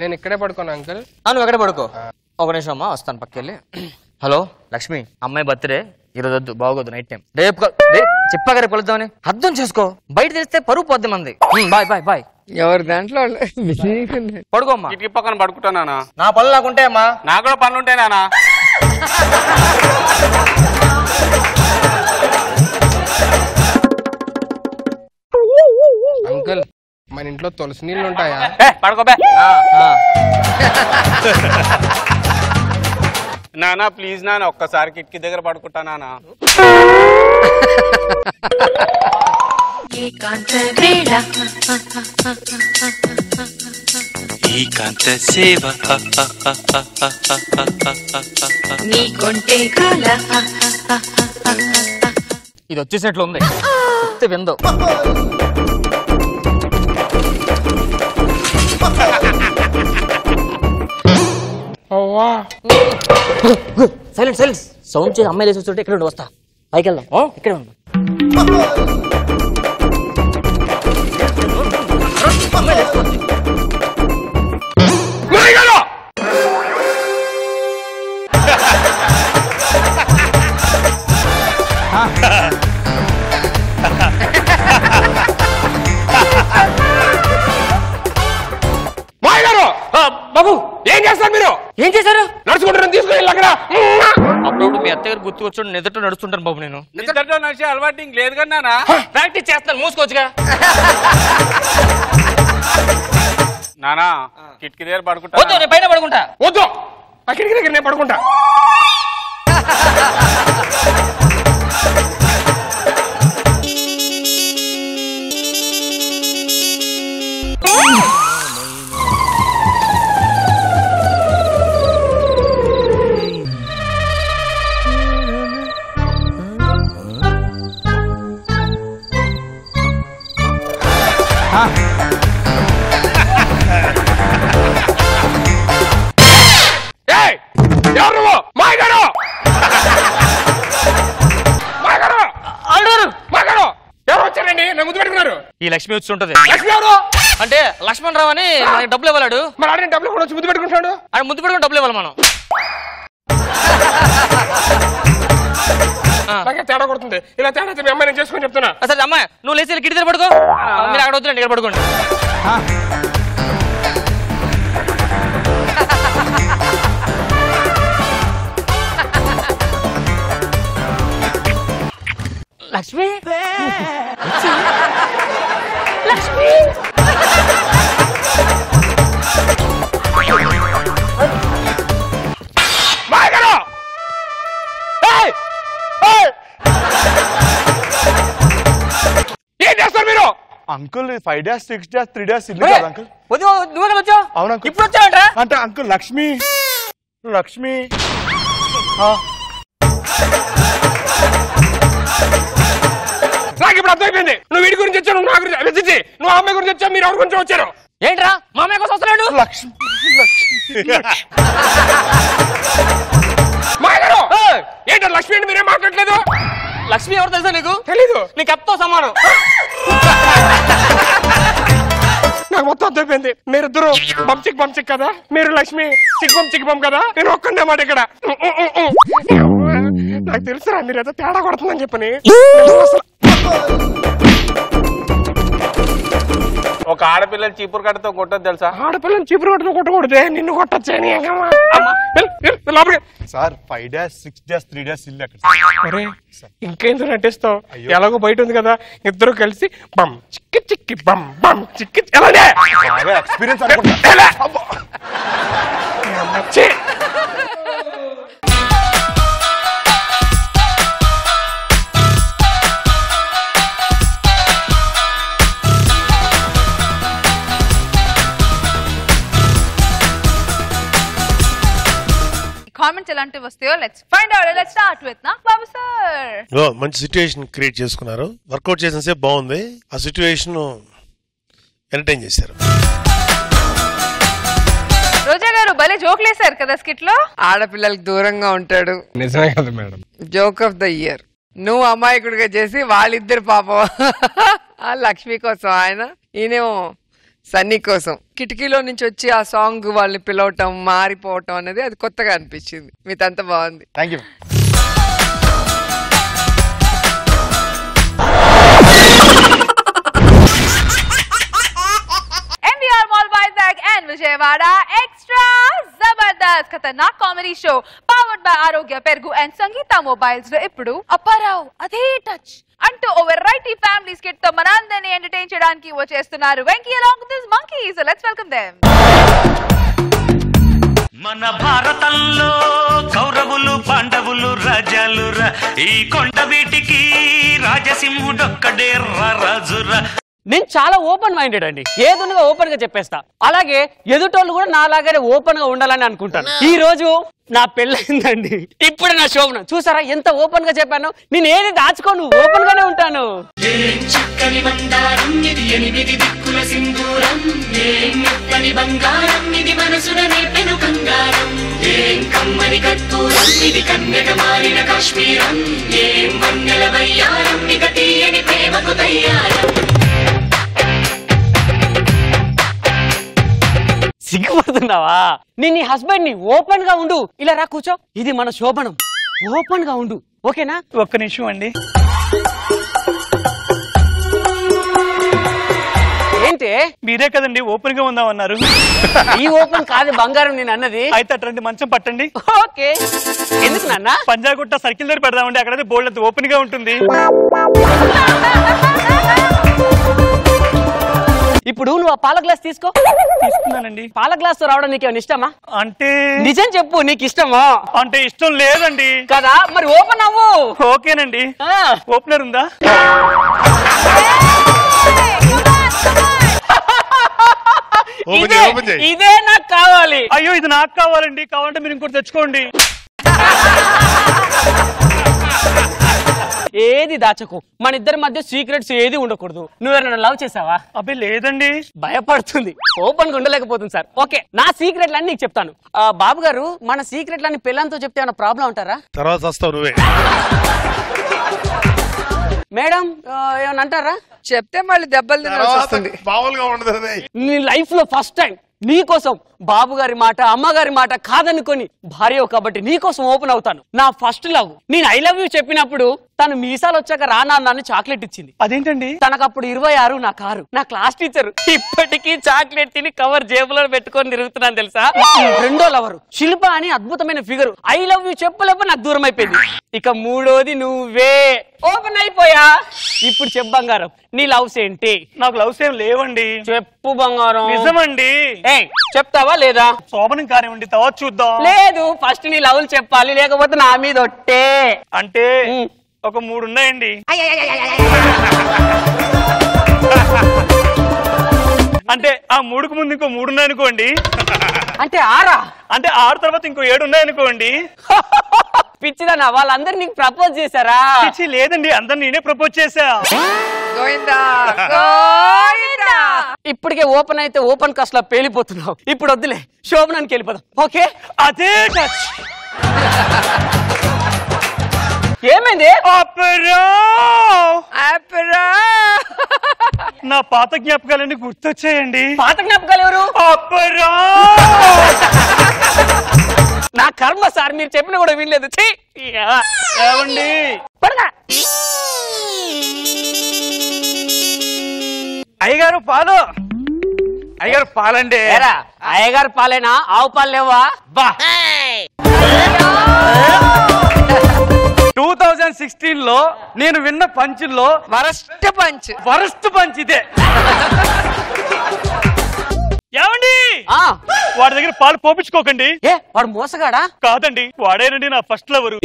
Speaker 13: నేను ఇక్కడే పడుకోను అంకుల్.
Speaker 14: నువ్వు ఎక్కడ పడుకో. ఒక నిమిషం అమ్మా, వస్తాను పక్కకెళ్ళి. హలో లక్ష్మి, అమ్మాయి బర్త్డే ఈరోజు వద్దు, బాగోదు, నైట్ టైం. రేపు చెప్పాక రేపు కలుద్దామని. అర్థం చేసుకో, బయట తెలిస్తే పరువు పోద్ది మంది. Bye bye bye.
Speaker 12: ఎవరి దాంట్లో
Speaker 14: పడుకోమ్మా.
Speaker 4: కిటికీ పక్కన పడుకుంటానా?
Speaker 14: నా పనులు నాకుంటే అమ్మా.
Speaker 4: నాకు కూడా పనులు ఉంటాయి నానా.
Speaker 13: అంకుల్ మన ఇంట్లో తులసి నీళ్ళు ఉంటాయా?
Speaker 4: పడుకోబే నానా, ప్లీజ్ నాన్న, ఒక్కసారి కిటికీ దగ్గర పడుకుంటా నానా.
Speaker 1: ఏకాంత సేవ
Speaker 14: ఇది వచ్చేసినట్లు ఉంది, చెప్తే విందో. Silent silent. సౌండ్ చేసి అమ్మాయి లేసి వస్తుంటే ఇక్కడ వస్తా. పైకి వెళ్దాం, ఇక్కడ ఉండు.
Speaker 13: బాబు ఏం చేస్తారు మీరు?
Speaker 14: ఏం చేశారు?
Speaker 13: నడుచుకుంటారు తీసుకుని అక్కడ.
Speaker 14: అప్పుడప్పుడు మీ అత్తగారు గుర్తుకొచ్చాడు, నిద్రతో నడుస్తుంటాను బాబు. నేను
Speaker 4: నిద్రలో నడిచే అలవాటు ఇంక లేదు కదా నానా.
Speaker 14: ప్రాక్టీస్ చేస్తాను, మూసుకోవచ్చుగా.
Speaker 4: నానా కిటికీ దగ్గర పడుకుంటా.
Speaker 14: వద్దు, నేను పైన పడుకుంటా.
Speaker 13: వద్దు, ఆ కిటికీ దగ్గర నేను పడుకుంటా.
Speaker 14: ఈ లక్ష్మి వచ్చి ఉంటది. అంటే లక్ష్మణ్ రావు అని మనకి డబ్బులు ఇవ్వలేడు.
Speaker 13: మరి ఆడిని డబ్బులు కూడా ముద్దు పెట్టుకుంటాడు.
Speaker 14: ఆయన ముద్దు పెట్టుకుని డబ్బులు ఇవ్వాలి మనం.
Speaker 13: తేడా కొడుతుంది. ఇలా తేడా మీ అమ్మాయి నేను చేసుకొని చెప్తున్నా.
Speaker 14: సరే అమ్మాయి నువ్వు లేచి కిటికీ దగ్గర పడుకో. మీరు అక్కడ వద్దులేండి, ఇక్కడ పడుకోండి. Lakshmi Lakshmi
Speaker 15: uncle 5 days 6 days 3 days ఇల్లు కదా అంకుల్
Speaker 14: నువ్వే కదా వచ్చావు
Speaker 15: అవును అంకుల్
Speaker 14: ఇప్పుడు వచ్చావంట
Speaker 15: అంటే అంకుల్ లక్ష్మి
Speaker 4: నాకు ఇప్పుడు అర్థమైపోయింది. నువ్వు వీడి గురించి వచ్చావు, నువ్వు నా గురించి నువ్వు అమ్మాయి గురించి వచ్చావు, మీరు ఎవరి గురించి వచ్చారు?
Speaker 14: ఏంట్రా మా అమ్మాయి కోసం వస్తున్నాడు?
Speaker 4: ఏంటో లక్ష్మి అంటే మీరేం మాట్లాడలేదు?
Speaker 14: లక్ష్మి ఎవరు తెలుసా నీకు?
Speaker 4: తెలీదు.
Speaker 14: నీకు అప్తో సమానం.
Speaker 4: నాకు మొత్తం అర్థమైపోయింది. మీరిద్దరు బంచిక్ కదా, మీరు లక్ష్మి చిక్బం కదా, నేను ఒక్కడే మాట ఇక్కడ. నాకు తెలుసురా మీరు ఏదో తేడా కొడుతుందని చెప్పని.
Speaker 16: ఒక ఆడపిల్లని చీపురు కట్టతో కొట్టదు తెలుసా?
Speaker 4: ఆడపిల్లని చీపురు కట్టతో కొట్టకూడదే, నిన్ను కొట్టచ్చే.
Speaker 15: సార్ 5 days 6 days 3 days ఇల్లు అక్కడ.
Speaker 4: ఇంకేందో నటిస్తావు? ఎలాగో బయట ఉంది కదా, ఇద్దరు కలిసి బమ్ చిక్కి బమ్ బమ్ చిక్కి ఎలానే
Speaker 15: ఎక్స్పీరియన్స్ అనుకుంటా.
Speaker 3: కామెంట్స్ ఎలాంటివి వస్తాయో let's find out. Let's start with నా బాబు సార్.
Speaker 7: మంచి సిచ్యువేషన్ క్రియేట్ చేసుకున్నారు. వర్కౌట్ చేసిన సేపు బాగుంది. ఆ సిచ్యువేషన్ ఎంటర్టైన్ చేశారు.
Speaker 3: రోజా గారు భలే జోక్లు వేశారు కదా స్కిట్ లో.
Speaker 12: ఆడపిల్లలకు దూరంగా ఉంటాడు.
Speaker 4: నిజమే కదా madam.
Speaker 12: Joke of the year. నువ్వు అమాయకుడిగా చేసి వాళ్ళిద్దరు పాపం ఆ లక్ష్మి కోసం ఆయన, ఈయనేమో సన్నీ కోసం. కిటికీలో నుంచి వచ్చి ఆ సాంగ్ వాళ్ళని పిలవటం, మారిపోవటం అనేది అది కొత్తగా అనిపించింది. మీదంతా బాగుంది.
Speaker 15: Thank you.
Speaker 3: MBR mall Vizag and Vijayawada extra Jabardasth ఖతర్నాక్ కామెడీ షో పవర్డ్ బై ఆరోగ్య పెరుగు అండ్ సంగీత మొబైల్స్ లో ఇప్పుడు అప్పారావు అదే టచ్ అంటూ ఓ వెరైటీ ఫ్యామిలీ స్కిట్ తో మనందరినీ ఎంటర్టైన్ చేయడానికి వచ్చేస్తున్నారు Venky along with his monkey. So let's welcome them.
Speaker 1: మన భారతంలో కౌరవులు పాండవులు రాజాలురా, ఈ కొండ వీటికి రాజసింహుడొక్కడే రాజురా.
Speaker 17: నేను చాలా ఓపెన్ మైండెడ్ అండి. ఏదున్నదో ఓపెన్ గా చెప్పేస్తా. అలాగే ఎదుటోళ్ళు కూడా నాలాగానే ఓపెన్ గా ఉండాలని అనుకుంటాను. ఈ రోజు నా పెళ్ళైందండి, ఇప్పుడు నా శోభనం. చూసారా ఎంత ఓపెన్ గా చెప్పాను? నేను ఏది దాచుకోను, ఓపెన్ గానే ఉంటాను.
Speaker 2: చక్కని మందారం ఇది 8 దిక్కుల సింధూరం, ఏం మెత్తని బంగారం ఇది మనసున నేపెను కంగారం, ఏం కమ్మని కర్పూరం ఇది కన్నెగ మారిన కాశ్మీరం, ఏం వన్నెల వయ్యారం ఇక తీయని ప్రేమకు తయ్యారం.
Speaker 17: సిగ్గుపడుతున్నావా? నేను నీ హస్బెండ్ ని. ఓపెన్ గా ఉండు. ఇలా రా కూర్చో. ఇది మన శోభనం. ఓపెన్ గా ఉండు, ఓకేనా?
Speaker 8: ఒక్క నిమిషం అండి.
Speaker 17: ఏంటి
Speaker 8: మీరే కదండి ఓపెన్ గా ఉందామన్నారు.
Speaker 17: ఈ ఓపెన్ కాదు బంగారం నేను అన్నది.
Speaker 8: అయితే అట్లాంటి మంచం పట్టండి.
Speaker 17: ఓకే. ఎందుకు నాన్న?
Speaker 8: పంజాగుట్ట సర్కిల్ దగ్గర పెడదామండి, అక్కడైతే బోల్డ్ ఓపెన్ గా ఉంటుంది.
Speaker 17: ఇప్పుడు నువ్వు ఆ పాల గ్లాస్ తీసుకో.
Speaker 8: తీసుకున్నానండి.
Speaker 17: పాల గ్లాస్ తో రావడం నీకేమైనా ఇష్టమా?
Speaker 8: అంటే
Speaker 17: నిజం చెప్పు, నీకు ఇష్టమా?
Speaker 8: అంటే ఇష్టం లేదండి.
Speaker 17: కదా మరి ఓపెన్ అవ్వు.
Speaker 8: ఓకేనండి. ఓపెనర్ ఉందా?
Speaker 17: ఇదే నాకు కావాలి.
Speaker 8: అయ్యో ఇది నాకు కావాలండి. కావాలంటే మీరు ఇంకోటి తెచ్చుకోండి.
Speaker 17: ఏది దాచకు. మన ఇద్దరి మధ్య సీక్రెట్స్ ఏది ఉండకూడదు. నువ్వెవరైనా లవ్ చేసావా?
Speaker 8: అబ్బే లేదండి.
Speaker 17: భయపడుతుంది, ఓపెన్ గా ఉండలేకపోతుంది సార్. ఓకే, నా సీక్రెట్లన్నీ నీకు చెప్తాను. బాబు గారు, మన సీక్రెట్లన్నీ పిల్లలతో చెప్తే ఏమైనా ప్రాబ్లం అంటారా?
Speaker 7: తర్వాత వస్తావు నువ్వే.
Speaker 17: మేడం ఏమన్నా అంటారా?
Speaker 12: చెప్తే మళ్ళీ దెబ్బలు తినాల్సి వస్తుంది.
Speaker 7: మామూలుగా ఉండదు.
Speaker 17: నీ లైఫ్ లో ఫస్ట్ టైం నీకోసం బాబు గారి మాట అమ్మగారి మాట కాదనుకొని భార్య కాబట్టి నీకోసం ఓపెన్ అవుతాను. నా ఫస్ట్ లవ్. నేను ఐ లవ్ యూ చెప్పినప్పుడు తను మీసాలు వచ్చాక రానా నన్ను చాక్లెట్ ఇచ్చింది.
Speaker 8: అదేంటండి?
Speaker 17: తనకప్పుడు 26, నా కారు. నా క్లాస్ టీచర్. ఇప్పటికీ చాక్లెట్ తిని కవర్ జేబులో పెట్టుకొని తిరుగుతున్నాను తెలుసా. రెండో లవరు శిల్ప అని అద్భుతమైన ఫిగర్. ఐ లవ్ యూ చెప్పలేక నాకు దూరం అయిపోయింది. ఇక మూడోది నువ్వే. ఓపెన్ అయిపోయా. ఇప్పుడు చెప్పు బంగారం, నీ లవ్స్ ఏంటి?
Speaker 8: నాకు లవ్స్ ఏం లేవండి.
Speaker 17: చెప్పు బంగారం.
Speaker 8: నిజమండి.
Speaker 17: చెప్తావా లేదా?
Speaker 8: శోభనం కానివ్వండి, తర్వాత చూద్దాం.
Speaker 17: లేదు, ఫస్ట్ నీ లవ్లు చెప్పాలి, లేకపోతే నా మీద ఒట్టే.
Speaker 8: అంటే ఒక 3 ఉన్నాయండి. అంటే ఆ 3కు ముందు ఇంకో 3 ఉన్నాయనుకోండి.
Speaker 17: అంటే 6
Speaker 8: అంటే 6 తర్వాత ఇంకో 7 ఉన్నాయనుకోండి.
Speaker 17: పిచ్చిదన్నా వాళ్ళందరూ నీకు ప్రపోజ్ చేశారా?
Speaker 8: పిచ్చి లేదండి, అందరు నేనే ప్రపోజ్ చేశా.
Speaker 17: ఇప్పటికే ఓపెన్ అయితే ఓపెన్ కాస్ట్ లో పేలిపోతున్నావు. ఇప్పుడు వద్దులే, శోభనానికి వెళ్ళిపోదాం. ఓకే,
Speaker 8: అదే టచ్.
Speaker 17: ఏమైంది?
Speaker 8: నా పాత జ్ఞాపకాలన్నీ గుర్తొచ్చాయండి.
Speaker 17: పాత జ్ఞాపకాలు ఎవరు? నా కర్మ సార్, మీరు చెప్పిన కూడా వినలేదు.
Speaker 8: ఏమండి అయ్యగారు పాలు, అయ్యగారు పాలండి.
Speaker 17: అయ్యగారు పాలేనా? ఆవు పాలు లేవా?
Speaker 8: బా 2016 లో నేను విన్న పంచుల్లో
Speaker 12: వరస్ట్ పంచ్
Speaker 8: ఇదే. ఏమండి వాడి దగ్గర పాలు పోపించుకోకండి.
Speaker 17: ఏ వాడు మోసగాడా?
Speaker 8: కాదండి, వాడేనండి నా ఫస్ట్ లవరు.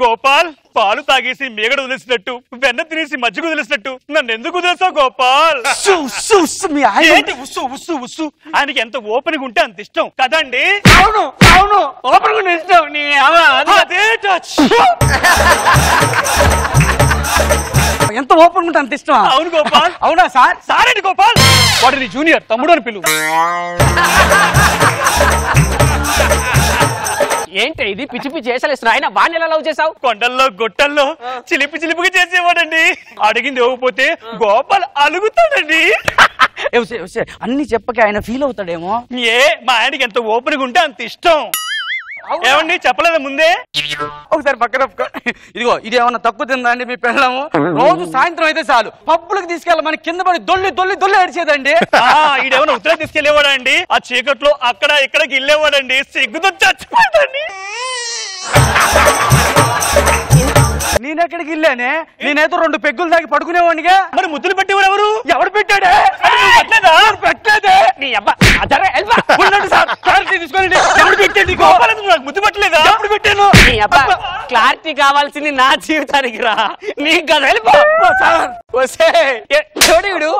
Speaker 8: గోపాల్ పాలు తాగేసి మేగడ వదిలేసినట్టు, వెన్న తినేసి మజ్జిగ వదిలేసినట్టు నన్ను ఎందుకు వదిలేసావు గోపాల్? ఏంటి ఉస్సు ఉస్సు ఉస్సు? ఆయనకి ఎంత ఓపెన్ ఉంటే అంత ఇష్టం కదండి?
Speaker 17: అవును అవును, ఓపెన్ గా ఇష్టం.
Speaker 8: అదే టచ్.
Speaker 17: ఎంత ఓపెన్ ఉంటే అంత ఇష్టం?
Speaker 8: అవును గోపాల్.
Speaker 17: అవునా సార్?
Speaker 8: సారేంటి గోపాల్, వాడిని జూనియర్ తమ్ముడు అని పిలువు.
Speaker 17: ఏంటి ఇది పిచ్చి పిచ్చి చేసలేస్తున్నా? ఆయన వాడిని ఎలా లవ్ చేసావు?
Speaker 8: కొండల్లో గొట్టల్లో చిలిపి చిలిపిగా చేసేవాడండి. అడిగింది ఇవ్వకపోతే గోపాల్ అలుగుతాడండి.
Speaker 17: అన్ని చెప్పక ఆయన ఫీల్ అవుతాడేమో.
Speaker 8: మా ఆయనకి ఎంత ఓపెన్ ఉంటే అంత ఇష్టం. ఏమండి చెప్పలేదా ముందే?
Speaker 17: ఒకసారి పక్కన ఇదిగో, ఇది ఏమన్నా తక్కువ తిందా అండి మీ పిల్లము? రోజు సాయంత్రం అయితే చాలు పప్పులకు తీసుకెళ్ళమని కింద పడి దొల్లి దొల్లి దొల్లి అడిచేదండి.
Speaker 8: ఈడేమన్నా ఉత్తరా తీసుకెళ్లేవాడా అండి? ఆ చీకట్లో అక్కడ ఇక్కడికి వెళ్ళేవాడండి. సిగ్గుతో చచ్చిపోతాండి.
Speaker 17: నేనెక్కడికి వెళ్ళానే? నేనైతే 2 పెగ్గులు దాకా పడుకునేవాడిగా.
Speaker 8: మరి ముద్దులు పెట్టేవాడు ఎవరు?
Speaker 17: ఎవడు పెట్టాడే? పెట్టలేదే. నీ అబ్బా
Speaker 8: ముద్దు పెట్టలేదా?
Speaker 17: ఎప్పుడు పెట్టాను? నీ అబ్బా క్లారిటీ కావాల్సింది నా జీవితానికి రా. నీకు కదా వెళ్ళిపో. చూడు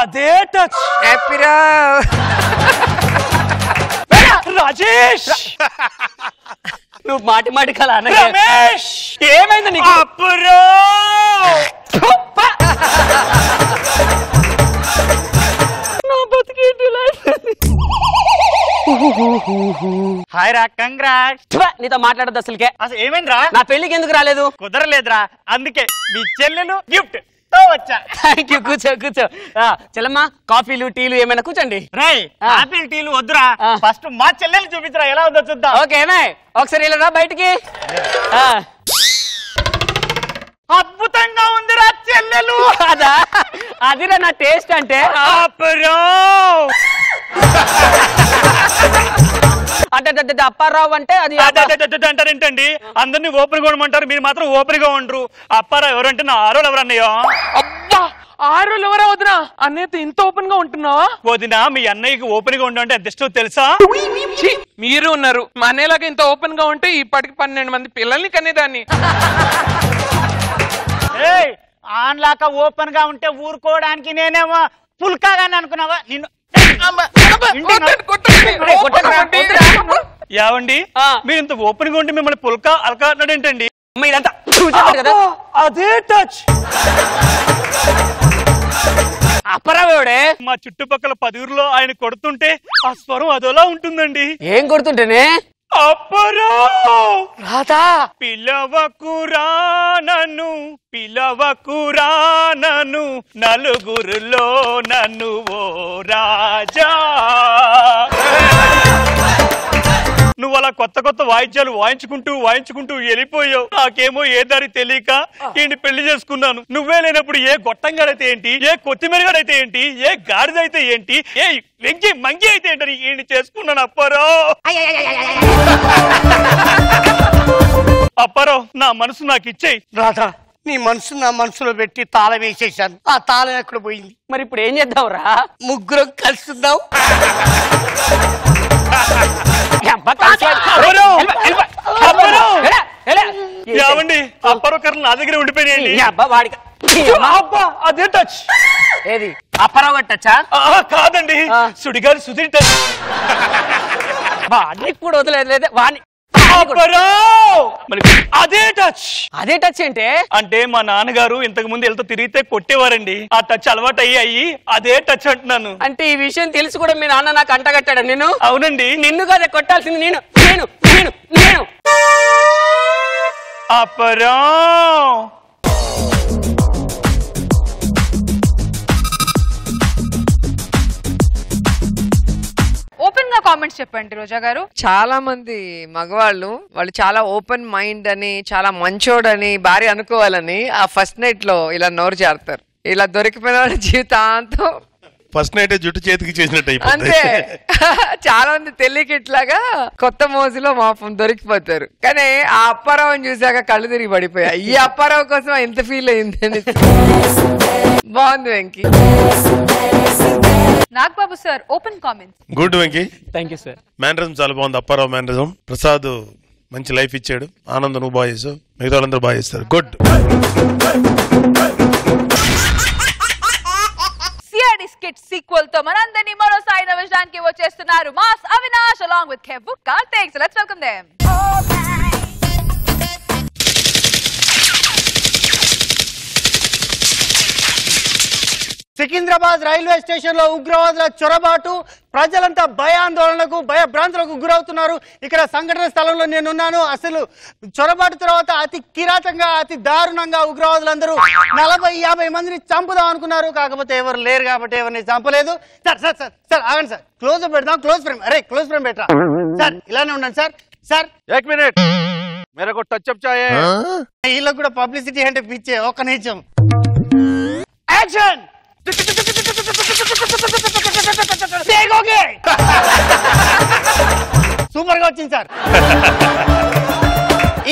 Speaker 8: అదే టచ్. రాజేష్,
Speaker 17: నువ్వు మాటి మాటి కల
Speaker 8: రమేష్,
Speaker 17: ఏమైంది నీకు?
Speaker 8: హాయ్ రా, కంగ్రాట్స్.
Speaker 17: నీతో మాట్లాడద్దు అసలుకే.
Speaker 8: అసలు ఏమైందిరా?
Speaker 17: నా పెళ్లికి ఎందుకు రాలేదు?
Speaker 8: కుదరలేదురా, అందుకే మీ చెల్లెలు గిఫ్ట్ వచ్చా.
Speaker 17: Thank you. కూర్చో కూర్చో. చెల్లమ్మా కాఫీలు టీలు ఏమైనా కూర్చోండి.
Speaker 8: కాఫీలు టీలు వద్దురా, ఫస్ట్ మా చెల్లెలు చూపించరా ఎలా ఉందో చూద్దాం.
Speaker 17: ఓకేనా? ఒకసారి వెళ్ళరా బయటికి.
Speaker 8: అద్భుతంగా ఉందిరా చెల్లెలు.
Speaker 17: అదా? అదిరా నా టేస్ట్ అంటే. అప్పారావు అంటే అది
Speaker 8: అంటారేంటండి? అందరినీ ఓపెన్ గా ఉండమంటారు, మీరు మాత్రం ఓపెన్ గా ఉండరు. అప్పారావు ఎవరంటే నా ఆరోలు ఎవరు అన్నయ్య?
Speaker 18: అబ్బా, ఆరోలు ఎవరా వదినా? అన్నయ్యతో ఇంత ఓపెన్ గా ఉంటున్నావా?
Speaker 8: వదినా, మీ అన్నయ్యకి ఓపెన్ గా ఉండమంటే ఎంత ఇష్టం తెలుసా?
Speaker 18: మీరు ఉన్నారు, మా అన్నయ్యలాగా ఇంత ఓపెన్ గా ఉంటే ఇప్పటికి 12 మంది పిల్లల్ని కనేదాన్ని.
Speaker 19: ఆన్లాక ఓపెన్ గా ఉంటే ఊరుకోవడానికి నేనేమో పుల్కాగాని అనుకున్నావా? నిన్ను
Speaker 8: యావండి, మీరు ఇంత ఓపెన్ గా ఉంటే మిమ్మల్ని పుల్కా అల్కా అన్నాడేంటండి? అదే టచ్.
Speaker 17: అప్పరావుడే
Speaker 8: మా చుట్టుపక్కల 10 ఊర్లో ఆయన కొడుతుంటే ఆ స్వరం అదోలా ఉంటుందండి.
Speaker 17: ఏం కొడుతుంటేనే?
Speaker 8: రాధా, పిలవకురా నన్ను, పిలవకురా నన్ను, నలుగురులో నన్ను ఓ రాజా. నువ్వు అలా కొత్త కొత్త వాయిద్యాలు వాయించుకుంటూ వెళ్ళిపోయావు. నాకేమో ఏ దారి తెలియక ఈయన పెళ్లి చేసుకున్నాను. నువ్వే లేనప్పుడు ఏ గొట్టంగాడైతే ఏంటి, ఏ కొత్తిమీరగాడైతే ఏంటి, ఏ గాడిదైతే ఏంటి, ఏ వెంకి మంగి అయితే ఏంటని ఈయన చేసుకున్నాను. అప్పారావు, నా మనసు నాకు ఇచ్చేయి.
Speaker 6: రాధా, నీ మనసు నా మనసులో పెట్టి తాళం వేసేసాను. ఆ తాళం ఎక్కడ పోయింది?
Speaker 17: మరి ఇప్పుడు ఏం చేద్దావురా?
Speaker 6: ముగ్గురం కలుస్తుందాం.
Speaker 8: ఏమండి అప్పరొకరు నా దగ్గర ఉండిపోయినాయండి.
Speaker 17: వాడికి
Speaker 8: అదే టచ్.
Speaker 17: ఏది అప్పరావు టచ్చా?
Speaker 8: కాదండి, సుడిగాలి సుధీర్ టచ్.
Speaker 17: వాడిని కూడా వదిలేదు వాడిని.
Speaker 8: అదే టచ్.
Speaker 17: అదే టచ్ ఏంటే?
Speaker 8: అంటే మా నాన్నగారు ఇంతకు ముందు వెళ్తూ తిరిగితే కొట్టేవారండి. ఆ టచ్ అలవాటు అయ్యి అదే టచ్ అంటున్నాను.
Speaker 17: అంటే ఈ విషయం తెలిసి కూడా మీ నాన్న నాకు అంటగట్టాడు నిన్ను?
Speaker 8: అవునండి.
Speaker 17: నిన్ను కదా కొట్టాల్సింది నేను నేను నేను నేను
Speaker 8: అపరా.
Speaker 3: ఓపెన్ గా కామెంట్స్ చెప్పండి రోజా గారు.
Speaker 12: చాలా మంది మగవాళ్ళు వాళ్ళు చాలా ఓపెన్ మైండ్ అని, చాలా మంచోడని భార్య అనుకోవాలని ఆ ఫస్ట్ నైట్ లో ఇలా నోరు జారుతారు. ఇలా దొరికిపోయిన వాళ్ళ జీవితాంతం
Speaker 7: ఫస్ట్ నైట్ జుట్టు చేతికి చేసినట్టు
Speaker 12: అంతే. చాలా మంది తెలియక ఇట్లాగా కొత్త మోజులో మాపం దొరికిపోతారు. కానీ ఆ అప్పారావుని చూసాక కళ్ళు తిరిగి పడిపోయా. ఈ అప్పారావు కోసం ఎంత ఫీల్ అయిందని. బాగుంది Venky.
Speaker 3: Nagababu sir open comments.
Speaker 7: Good Venky.
Speaker 17: Thank you sir.
Speaker 7: Mannerism చాలా బాగుంది. అప్పారావు మేనరిజం. ప్రసాద్ మంచి లైఫ్ ఇచ్చాడు. ఆనంద్ నువ్వు బాగా చేసావు. మిగతా వాళ్ళందరూ బాగా చేస్తారు. గుడ్.
Speaker 3: సిఆర్డి స్కిట్ సీక్వెల్ తో మనందరినీ మరోసారి నవ్వించడానికి వచ్చేస్తున్నారు mass Avinash along with Kevu Karthik. So let's welcome them.
Speaker 6: Secunderabad railway station లో ఉగ్రవాదుల చొరబాటు, ప్రజలంతా భయాందోళనకు భయభ్రాంతులకు గురవుతున్నారు. ఇక్కడ సంఘటన స్థలంలో నేనున్నాను. అసలు చొరబాటు తర్వాత అతి కిరాతకంగా అతి దారుణంగా ఉగ్రవాదులందరూ 40-50 మందిని చంపుదాం అనుకున్నారు. కాకపోతే ఎవరు లేరు కాబట్టి ఎవరిని చంపలేదు. సార్ సార్ సార్ సార్ ఆగండి సార్, క్లోజ్ పెడదాం. Close frame. అరే క్లోజ్ ఫ్రేమ్ పెట్టరా సార్. ఇలానే ఉండండి సార్. సార్
Speaker 16: एक मिनट मेरे को टचअप चाहिए.
Speaker 6: వీళ్ళకి కూడా పబ్లిసిటీ అంటే పిచ్చే. ఒక్క నిమిషం. యాక్షన్. సూపర్ గా వచ్చింది సార్.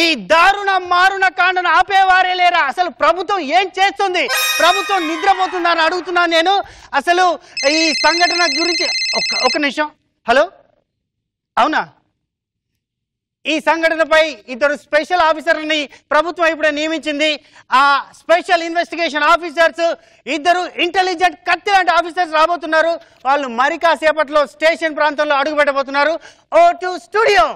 Speaker 6: ఈ దారుణ మారుణ కాండను ఆపేవారే లేరా? అసలు ప్రభుత్వం ఏం చేస్తుంది? ప్రభుత్వం నిద్రపోతుందా అని అడుగుతున్నాను నేను. అసలు ఈ సంఘటన గురించి ఒక నిమిషం. హలో, అవునా? ఈ సంఘటనపై 2 స్పెషల్ ఆఫీసర్లని ప్రభుత్వం ఇప్పుడే నియమించింది. ఆ స్పెషల్ ఇన్వెస్టిగేషన్ ఆఫీసర్స్ 2 ఇంటెలిజెంట్ కత్తి లాంటి ఆఫీసర్స్ రాబోతున్నారు. వాళ్ళు మరి కాసేపట్లో స్టేషన్ ప్రాంతంలో అడుగు పెట్టబోతున్నారు. Oh to studio.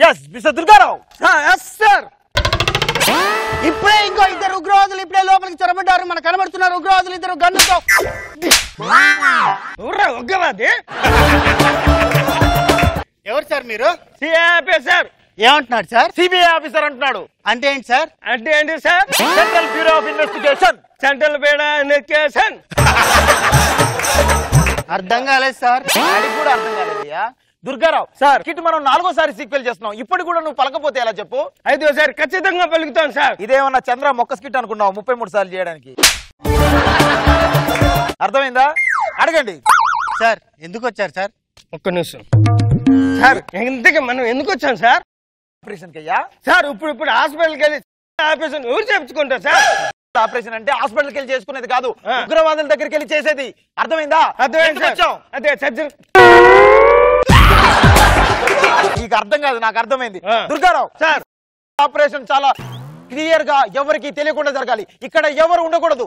Speaker 16: Yes mister Durgarao.
Speaker 6: Yes sir. ఇప్పుడే ఇంకో 2 ఉగ్రవాదులు ఇప్పుడే లోపలికి చొరబడ్డారు. మనకు కనబడుతున్నారు ఉగ్రవాదులు 2 గన్నుతో. ఉగ్రవాది ఎవరు సార్ మీరు?
Speaker 16: CI sir.
Speaker 6: ఏమంటున్నాడు సార్?
Speaker 16: సిబిఐ ఆఫీసర్ అంటున్నాడు.
Speaker 6: అంటే ఏంటి సార్?
Speaker 16: అంటే ఏంటి sir? Central bureau of investigation. Central bureau investigation.
Speaker 6: అర్థం కాలేదు సార్.
Speaker 16: వాడికి కూడా అర్థం కాలేదయ్యా. దుర్గారావు సార్, కిట్ మనం 4వసారి సీక్వెల్ చేస్తున్నాం. ఇప్పుడు కూడా నువ్వు పలకపోతే ఎలా చెప్పు?
Speaker 6: 5వసారి ఖచ్చితంగా పలుకుతాను సార్.
Speaker 16: ఇదేమన్నా చంద్ర మొక్క స్కిట్ అనుకున్నావు 33 సార్లు చేయడానికి? అర్థమైందా? అడగండి
Speaker 6: సార్. ఎందుకు వచ్చారు సార్?
Speaker 16: ఒక్క నిమిషం సార్. ఎందుకు మనం ఎందుకు వచ్చాం సార్? Operation కయ్యా sir. ఇప్పుడు హాస్పిటల్కి వెళ్ళి ఆపరేషన్ ఎవరు చేయించుకుంటారు సార్? ఆపరేషన్ అంటే హాస్పిటల్కి వెళ్ళి చేసుకునేది కాదు, ఉగ్రవాదుల దగ్గరికి వెళ్ళి చేసేది. అర్థమైందా? అర్థమైంది. అదే సర్జరీ. నీకు అర్థం కాదు, నాకు అర్థమైంది. దుర్గారావు సార్, ఆపరేషన్ చాలా క్లియర్ గా ఎవరికి తెలియకుండా జరగాలి. ఇక్కడ ఎవరు ఉండకూడదు.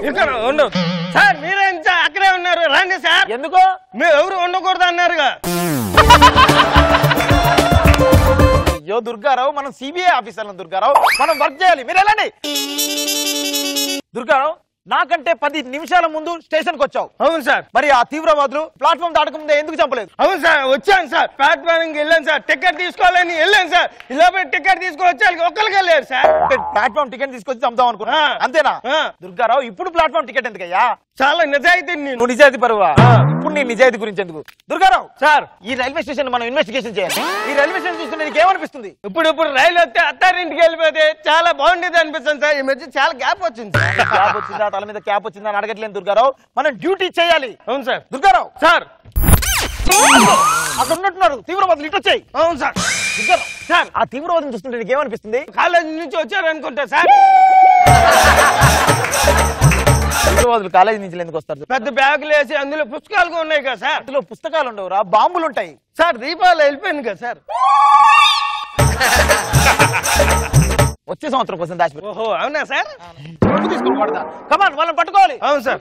Speaker 16: ఇక్కడ ఉండదు సార్. మీరే అక్కడే ఉన్నారు, రండి సార్. ఎందుకు? మీరు ఎవరు ఉండకూడదు అన్నారుగా. అయ్యో దుర్గారావు, మనం సిబిఐ ఆఫీసర్లు. దుర్గారావు, మనం వర్క్ చేయాలి. మీరు వెళ్ళండి. దుర్గారావు, నాకంటే 10 నిమిషాల ముందు స్టేషన్ కి వచ్చావు. అవును సార్. మరి ఆ తీవ్రవాదులు ప్లాట్ఫామ్ దాటకముందే ఎందుకు చంపలేదు? అవును సార్, వచ్చాను సార్. ప్లాట్ఫామ్ వెళ్ళాను సార్. టికెట్ తీసుకోవాలని వెళ్ళాను సార్. ఇలా టికెట్ తీసుకొని వచ్చాను, ఒక్కరికి వెళ్ళారు సార్. ప్లాట్ఫామ్ టికెట్ తీసుకొచ్చి చంపుదాం అనుకున్నా, అంతేనా? దుర్గారావు, ఇప్పుడు ప్లాట్ఫామ్ టికెట్ ఎందుకయ్యా? చాలా నిజాయితీ. నువ్వు నిజాయితీ పరువా? ఇప్పుడు నీ నిజాయితీ గురించి ఎందుకు? దుర్గారావు సార్, ఈ రైల్వే స్టేషన్ మనం ఇన్వెస్టిగేషన్ చేయాలి. ఈ రైల్వే స్టేషన్ చూస్తుంటే నీకు ఏమనిపిస్తుంది? ఇప్పుడు రైలు వస్తే అత్తారింటికి వెళ్ళిపోతే చాలా బాగుండేది అనిపిస్తుంది సార్. ఈ మధ్య చాలా గ్యాప్ వచ్చింది. గ్యాప్ వచ్చిందా? తల మీద క్యాప్ వచ్చిందా అని అడగట్లేదు దుర్గారావు. మనం డ్యూటీ చేయాలి. అవును సార్. దుర్గారావు సార్, అక్కడ ఉన్నట్టున్నారు తీవ్రవాదులు ఇటు వచ్చాయి. అవును సార్. సార్ ఆ తీవ్రవాదం చూస్తుంటే నీకు ఏమనిపిస్తుంది? కాలేజీ నుంచి వచ్చారు అనుకుంటా సార్. తీవ్రవాదులు కాలేజీ నుంచి ఎందుకు వస్తారు? పెద్ద బ్యాగులు వేసి అందులో పుస్తకాలు ఉన్నాయి కదా సార్. అందులో పుస్తకాలు ఉండవురా, బాంబులు ఉంటాయి సార్. దీపావళి వెళ్ళిపోయింది కదా సార్. వచ్చే సంవత్సరం కోసం దాచిపెట్టు. ఓహో అవునా సార్? తీసుకుని పడతా. కమాన్ వాళ్ళని పట్టుకోవాలి. అవును సార్.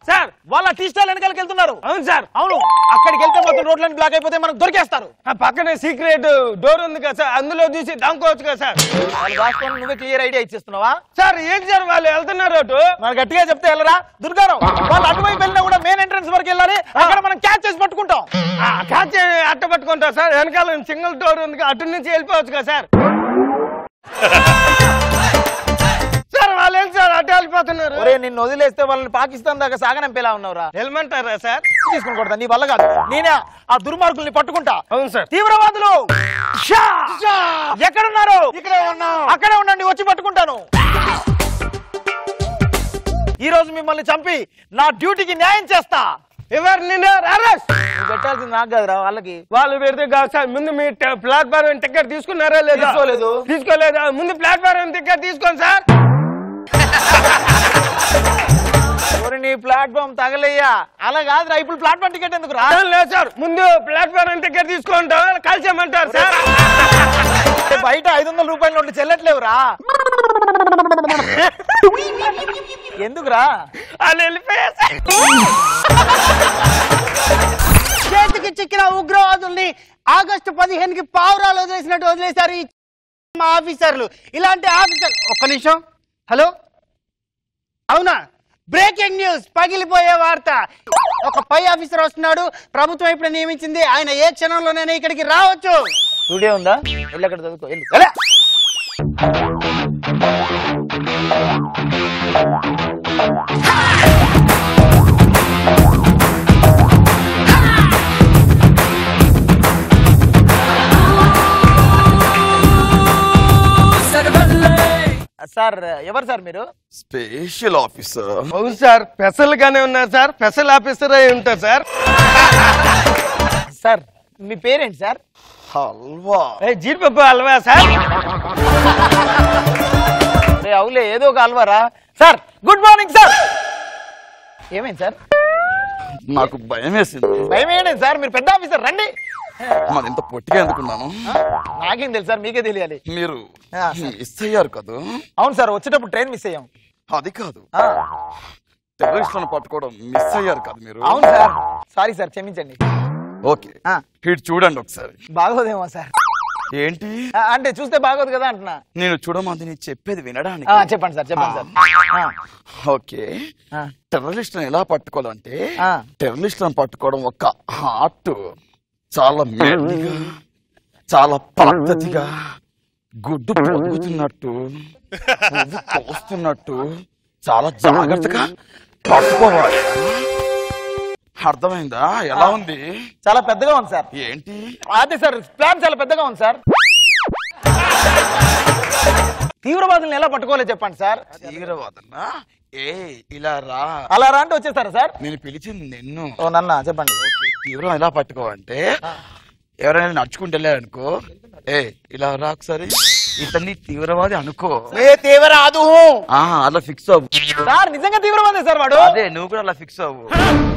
Speaker 16: సార్ వాళ్ళ టీ స్టాల్ వెనకాలకి వెళ్తున్నారు. అవును సార్. అవును అక్కడికి వెళ్తే మొత్తం రోడ్లన్నీ బ్లాక్ అయిపోతే మనకు దొరికేస్తారు. ఆ పక్కనే సీక్రెట్ డోర్ ఉంది కదా సార్, అందులో చూసి దాముకోవచ్చు కదా సార్. వాళ్ళు దాచుకొని నువ్వే క్లియర్ ఐడియా ఇచ్చేస్తున్నావా? సార్ ఏంటి సార్ వాళ్ళు వెళ్తున్నారు అటు. మనకు గట్టిగా చెప్తే వెళ్ళరా దుర్గారావు. వాళ్ళు అటువైపు వెళ్ళినా కూడా మెయిన్ ఎంట్రన్స్ వరకు వెళ్ళాలి. అక్కడ మనం క్యాచ్ చేసి పట్టుకుంటాం. క్యాచ్ అట్ట పట్టుకుంటాం సార్. వెనకాల సింగిల్ డోర్ ఉంది, అటు నుంచి వెళ్ళిపోవచ్చు కదా సార్. సార్ వాళ్ళు ఏంటి సార్ అటు వెళ్ళిపోతున్నారు? నిన్ను వదిలేస్తే వాళ్ళని పాకిస్తాన్ దాకా సాగనంపేలా ఉన్నావురా. వెళ్ళమంటారా సార్? తీసుకుని కొడతా, నీ వల్ల కాదు. నేనే ఆ దుర్మార్గుల్ని పట్టుకుంటా. అవును సార్. తీవ్రవాదులు ఎక్కడున్నారు? ఇక్కడే ఉన్నాం. అక్కడే ఉండండి, వచ్చి పట్టుకుంటాను. ఈ రోజు మిమ్మల్ని చంపి నా డ్యూటీకి న్యాయం చేస్తా. ఎవరిని పెట్టాల్సింది నాకు కదరా, వాళ్ళకి. వాళ్ళు పెడితే కాదు సార్. ముందు మీ ప్లాట్ఫారం టికెట్ తీసుకున్నారా లేదా? తీసుకోలేదా? ముందు ప్లాట్ఫారం టికెట్ తీసుకోండి సార్. నీ ప్లాట్ఫామ్ తగలయ్యా. అలా కాదురా, ఇప్పుడు ప్లాట్ఫామ్ టికెట్ ఎందుకు రా? లేదు సార్, ముందు ప్లాట్ఫారం టికెట్ తీసుకుంటా కలిసేమంటారు సార్. బయట 500 రూపాయల నోట్లు చెల్లట్లేవురా. ఎందుకురా? అని వెళ్ళిపోయా.
Speaker 13: చేతికి చిక్కిన ఉగ్రవాదుల్ని ఆగస్టు 15కి పావురాలు వదిలేసినట్టు వదిలేశారు ఈ మా ఆఫీసర్లు. ఇలాంటి ఆఫీసర్. ఒక్క నిమిషం. హలో, అవునా? బ్రేకింగ్ న్యూస్, పగిలిపోయే వార్త. ఒక పై ఆఫీసర్ వస్తున్నాడు, ప్రభుత్వం ఇప్పుడు నియమించింది. ఆయన ఏ క్షణంలోనైనా ఇక్కడికి రావచ్చు.
Speaker 16: స్టూడియో ఉందా? వెళ్ళి అక్కడ చదువుకో. సార్ ఎవరు సార్ మీరు?
Speaker 15: Special officer.
Speaker 16: అవును సార్, స్పెషల్ గానే ఉన్నారు సార్. స్పెషల్ ఆఫీసర్ అయి ఉంటారు సార్. సార్ మీ పేరేంటి సార్?
Speaker 15: హల్వా.
Speaker 16: జీడిపప్పు హల్వా సార్. అవులే, ఏదో ఒక Halwara sir. Good morning sir. ఏమైంది సార్?
Speaker 15: నాకు భయం వేసింది.
Speaker 16: భయం ఏంటి సార్? మీరు పెద్ద ఆఫీసర్, రండి.
Speaker 15: మరి ఇంత పొట్టిగా ఎందుకున్నాను?
Speaker 16: నాకేం తెలుసు సార్, మీకే తెలియాలి.
Speaker 15: మీరు మిస్ అయ్యారు కదా?
Speaker 16: అవును సార్, వచ్చేటప్పుడు ట్రైన్ మిస్ అయ్యాం.
Speaker 15: అది కాదు, టెర్రరిస్టులను పట్టుకోవడం మిస్ అయ్యారు కదా మీరు?
Speaker 16: అవును సార్. సారీ సార్, క్షమించండి.
Speaker 15: ఓకే, ఇటు చూడండి ఒకసారి.
Speaker 16: బాగోదేమో సార్.
Speaker 15: ఏంటి
Speaker 16: అంటే చూస్తే బాగోదు కదా అంటున్నా.
Speaker 15: నేను చూడమంది నీ చెప్పేది వినడానికి.
Speaker 16: చెప్పండి సార్, చెప్పండి సార్.
Speaker 15: ఓకే, టెర్రరిస్టులను ఎలా పట్టుకోవాలంటే, టెర్రరిస్టులను పట్టుకోవడం ఒక ఆర్ట్. చాలా మెల్లిగా, చాలా పద్ధతిగా, గుడ్డు పొగుతున్నట్టు, కోస్తున్నట్టు చాలా జాగ్రత్తగా పట్టుకోవాలి. అర్థమైందా? ఎలా ఉంది?
Speaker 16: చాలా పెద్దగా ఉంది సార్.
Speaker 15: ఏంటి?
Speaker 16: అదే సార్, ప్లాన్ చాలా పెద్దగా ఉంది సార్. తీవ్రవాదులను ఎలా పట్టుకోవాలో చెప్పండి సార్.
Speaker 15: తీవ్రవాదన్నా? ఇలా రా.
Speaker 16: అలా రా అంటే వచ్చేస్తారా సార్?
Speaker 15: నేను పిలిచింది నిన్ను.
Speaker 16: ఓ నన్న, చెప్పండి.
Speaker 15: తీవ్రం ఎలా పట్టుకోవాలంటే, ఎవరైనా నడుచుకుంటూ వెళ్ళారనుకో, ఇలా రా ఒకసారి, ఇతన్ని తీవ్రవాది అనుకో.
Speaker 16: తీవ్రవాదు
Speaker 15: అలా ఫిక్స్ అవ్వు
Speaker 16: సార్. నిజంగా తీవ్రవాదే సార్ వాడు.
Speaker 15: అదే, నువ్వు కూడా అలా ఫిక్స్ అవ్వు.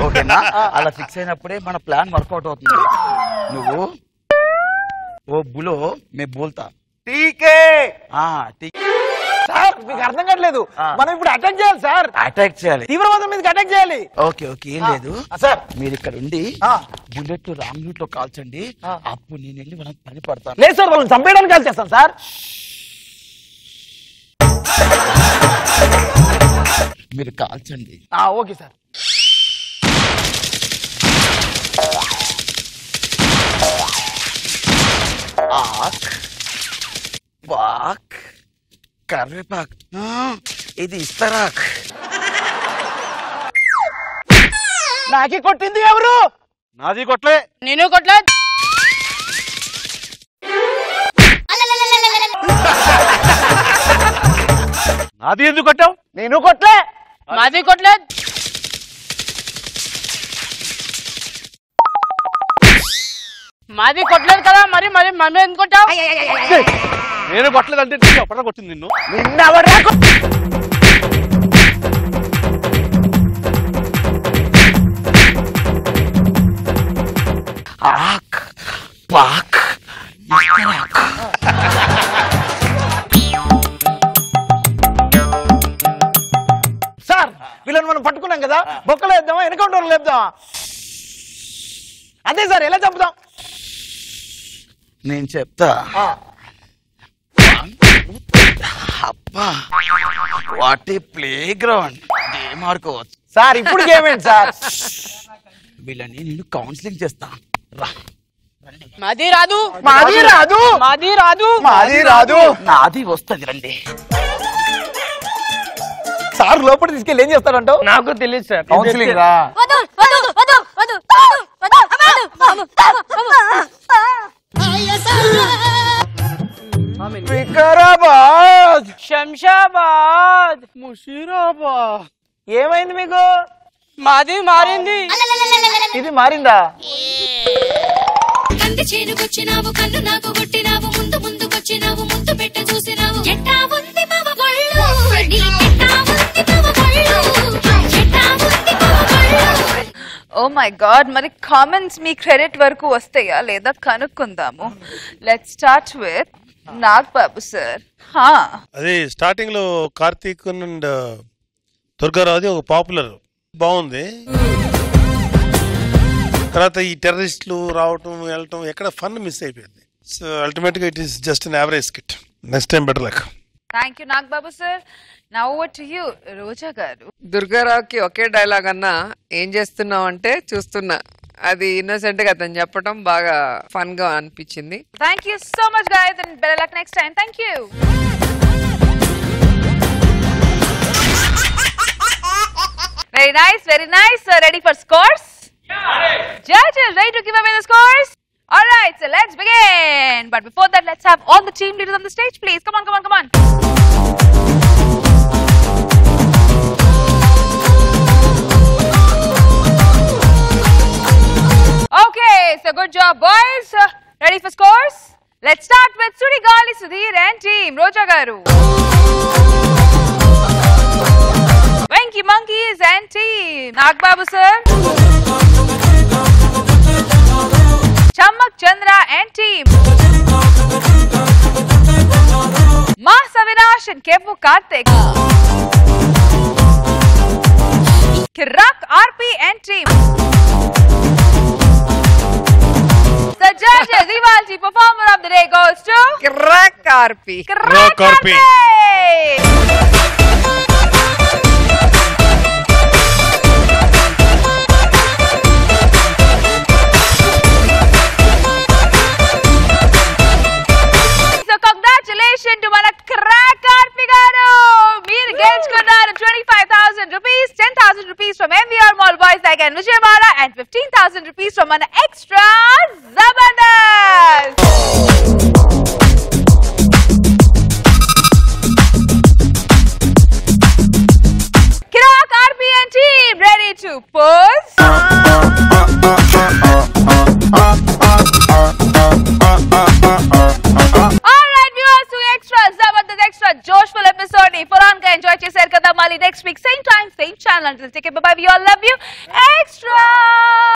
Speaker 15: ఓకేనా? అలా ఫిక్స్ అయినప్పుడే మన ప్లాన్ వర్కౌట్ అవుతుంది. నువ్వు ఓ బులో మే బోల్తా
Speaker 16: టీకే. సార్ మీకు అర్థం కావట్లేదు, మనం ఇప్పుడు అటాక్ చేయాలి సార్.
Speaker 15: అటాక్ చేయాలి,
Speaker 16: తీవ్రవాదం మీదకి అటాక్ చేయాలి.
Speaker 15: ఓకే ఓకే, ఏం లేదు
Speaker 16: సార్.
Speaker 15: మీరు ఇక్కడ ఉండి బుల్లెట్ రాంగ్ రూట్ లో కాల్చండి, అప్పుడు నేను వెళ్ళి వాళ్ళకి పని పడతాను.
Speaker 16: లేదు సార్, వాళ్ళని చంపేయడానికి కాల్చేస్తాను సార్.
Speaker 15: మీరు కాల్చండి.
Speaker 16: Okay sir.
Speaker 15: ఆక్ బాక్ కరివేపాక్, ఇది ఇస్తరాక్.
Speaker 16: నాకి కొట్టింది ఎవరు?
Speaker 15: నాది కొట్లే.
Speaker 17: నేను కొట్లే.
Speaker 15: నాది ఎందుకు కొట్టావు?
Speaker 16: నేను కొట్లే.
Speaker 17: మాది కొట్లే. మాది కొట్టలేదు కదా మరి మరి మమ్మీ ఎందుకు కొట్టావు?
Speaker 8: నేను కొట్టలేదు అంటే ఎప్పటికీ కొట్టింది నిన్ను.
Speaker 15: పాక్
Speaker 16: సార్ వీళ్ళని మనం పట్టుకున్నాం కదా, బొక్కలు వేద్దామా ఎన్కౌంటర్ లేపుదామా? అదే సార్, ఎలా చంపుదాం?
Speaker 15: నేను చెప్తా. అబ్బా what a play ground. Game ఆడుకోవచ్చు
Speaker 16: సార్. ఇప్పుడు గేమ్ ఏంటి సార్?
Speaker 15: వీళ్ళని నేను కౌన్సిలింగ్ చేస్తా. రా.
Speaker 17: మాది రాదు,
Speaker 16: మాది రాదు,
Speaker 17: మాది రాదు,
Speaker 16: మాది రాదు,
Speaker 15: నాది వస్తుంది. రండి.
Speaker 16: సార్ లోపల తీసుకెళ్ళి ఏం చేస్తారంటావు?
Speaker 5: నాకు తెలియదు సార్.
Speaker 16: కౌన్సిలింగ్ రా. వికారాబాద్,
Speaker 17: శంషాబాద్,
Speaker 16: ముషీరాబాద్. ఏమైంది మీకు?
Speaker 17: మాది మారింది.
Speaker 16: ఇది మారిందా?
Speaker 2: కంది చేనుకొచ్చినావు, కన్ను నాకు కొట్టినావు, ముందు ముందుకొచ్చినావు, ముందు పెట్ట చూసినావు, ఎట్టా ఉంది మావ గొళ్ళు, ఎట్టా ఉంది మావ గొళ్ళు, ఎట్టా ఉంది మావ గొళ్ళు.
Speaker 3: ఓ మై గాడ్, మరి కామెంట్స్ మీ క్రెడిట్ వరకు వస్తాయా లేదా కనుక్కుందాము. Let's start with Nag Babu sir.
Speaker 7: అది స్టార్టింగ్ లో కార్తీక్ అండ్ దుర్గారావుది ఒక పాపులర్ బాగుంది. తర్వాత ఈ టెర్రరిస్టులు రావటం వెళ్ళటం ఎక్కడ ఫన్ మిస్ అయిపోయింది. సో అల్టిమేట్ గా it is just an average skit. Next time better luck.
Speaker 3: Thank you Nag Babu sir. Now over to you Roja గారు.
Speaker 12: దుర్గారావుకి ఒకే డైలాగ్ అన్నా, ఏం చేస్తున్నావు అంటే చూస్తున్నా. అది ఇన్నోసెంట్ గా అతను చెప్పడం బాగా ఫన్ గా అనిపించింది.
Speaker 3: Thank you so much guys and better luck next time. Thank you. Very nice, very nice. Ready for scores? Judges, ready to give away the scores? Alright, so let's begin. But before that, let's have all the team leaders on the stage, please. Come on, come on, come on. Okay, so good job, boys. Ready for scores? Let's start with Sudigali Sudhir and team. Roja Garu. Venky Monkeys and team. Nag Babu sir. Chammak Chandra and team. Mas Avinash and Kevu Karthik. Kirak RP and team. The judges, Ivalji, performer of the day goes to
Speaker 12: Kirak RP.
Speaker 3: Kirak RP. Congratulations to మన crack కార్పి గారు. మీరు గెలుచుకున్నారు 25,000 rupees, 10,000 rupees from MVR Mall Boys Like and Vijayawada and 15,000 rupees from మన extra Zabardast. Kiraak RP and team ready to pose. Extra joshful episode ni Furan ka enjoy chesaru kada. Mali next week same time same channel. Until take care, bye bye. We all love you. Extra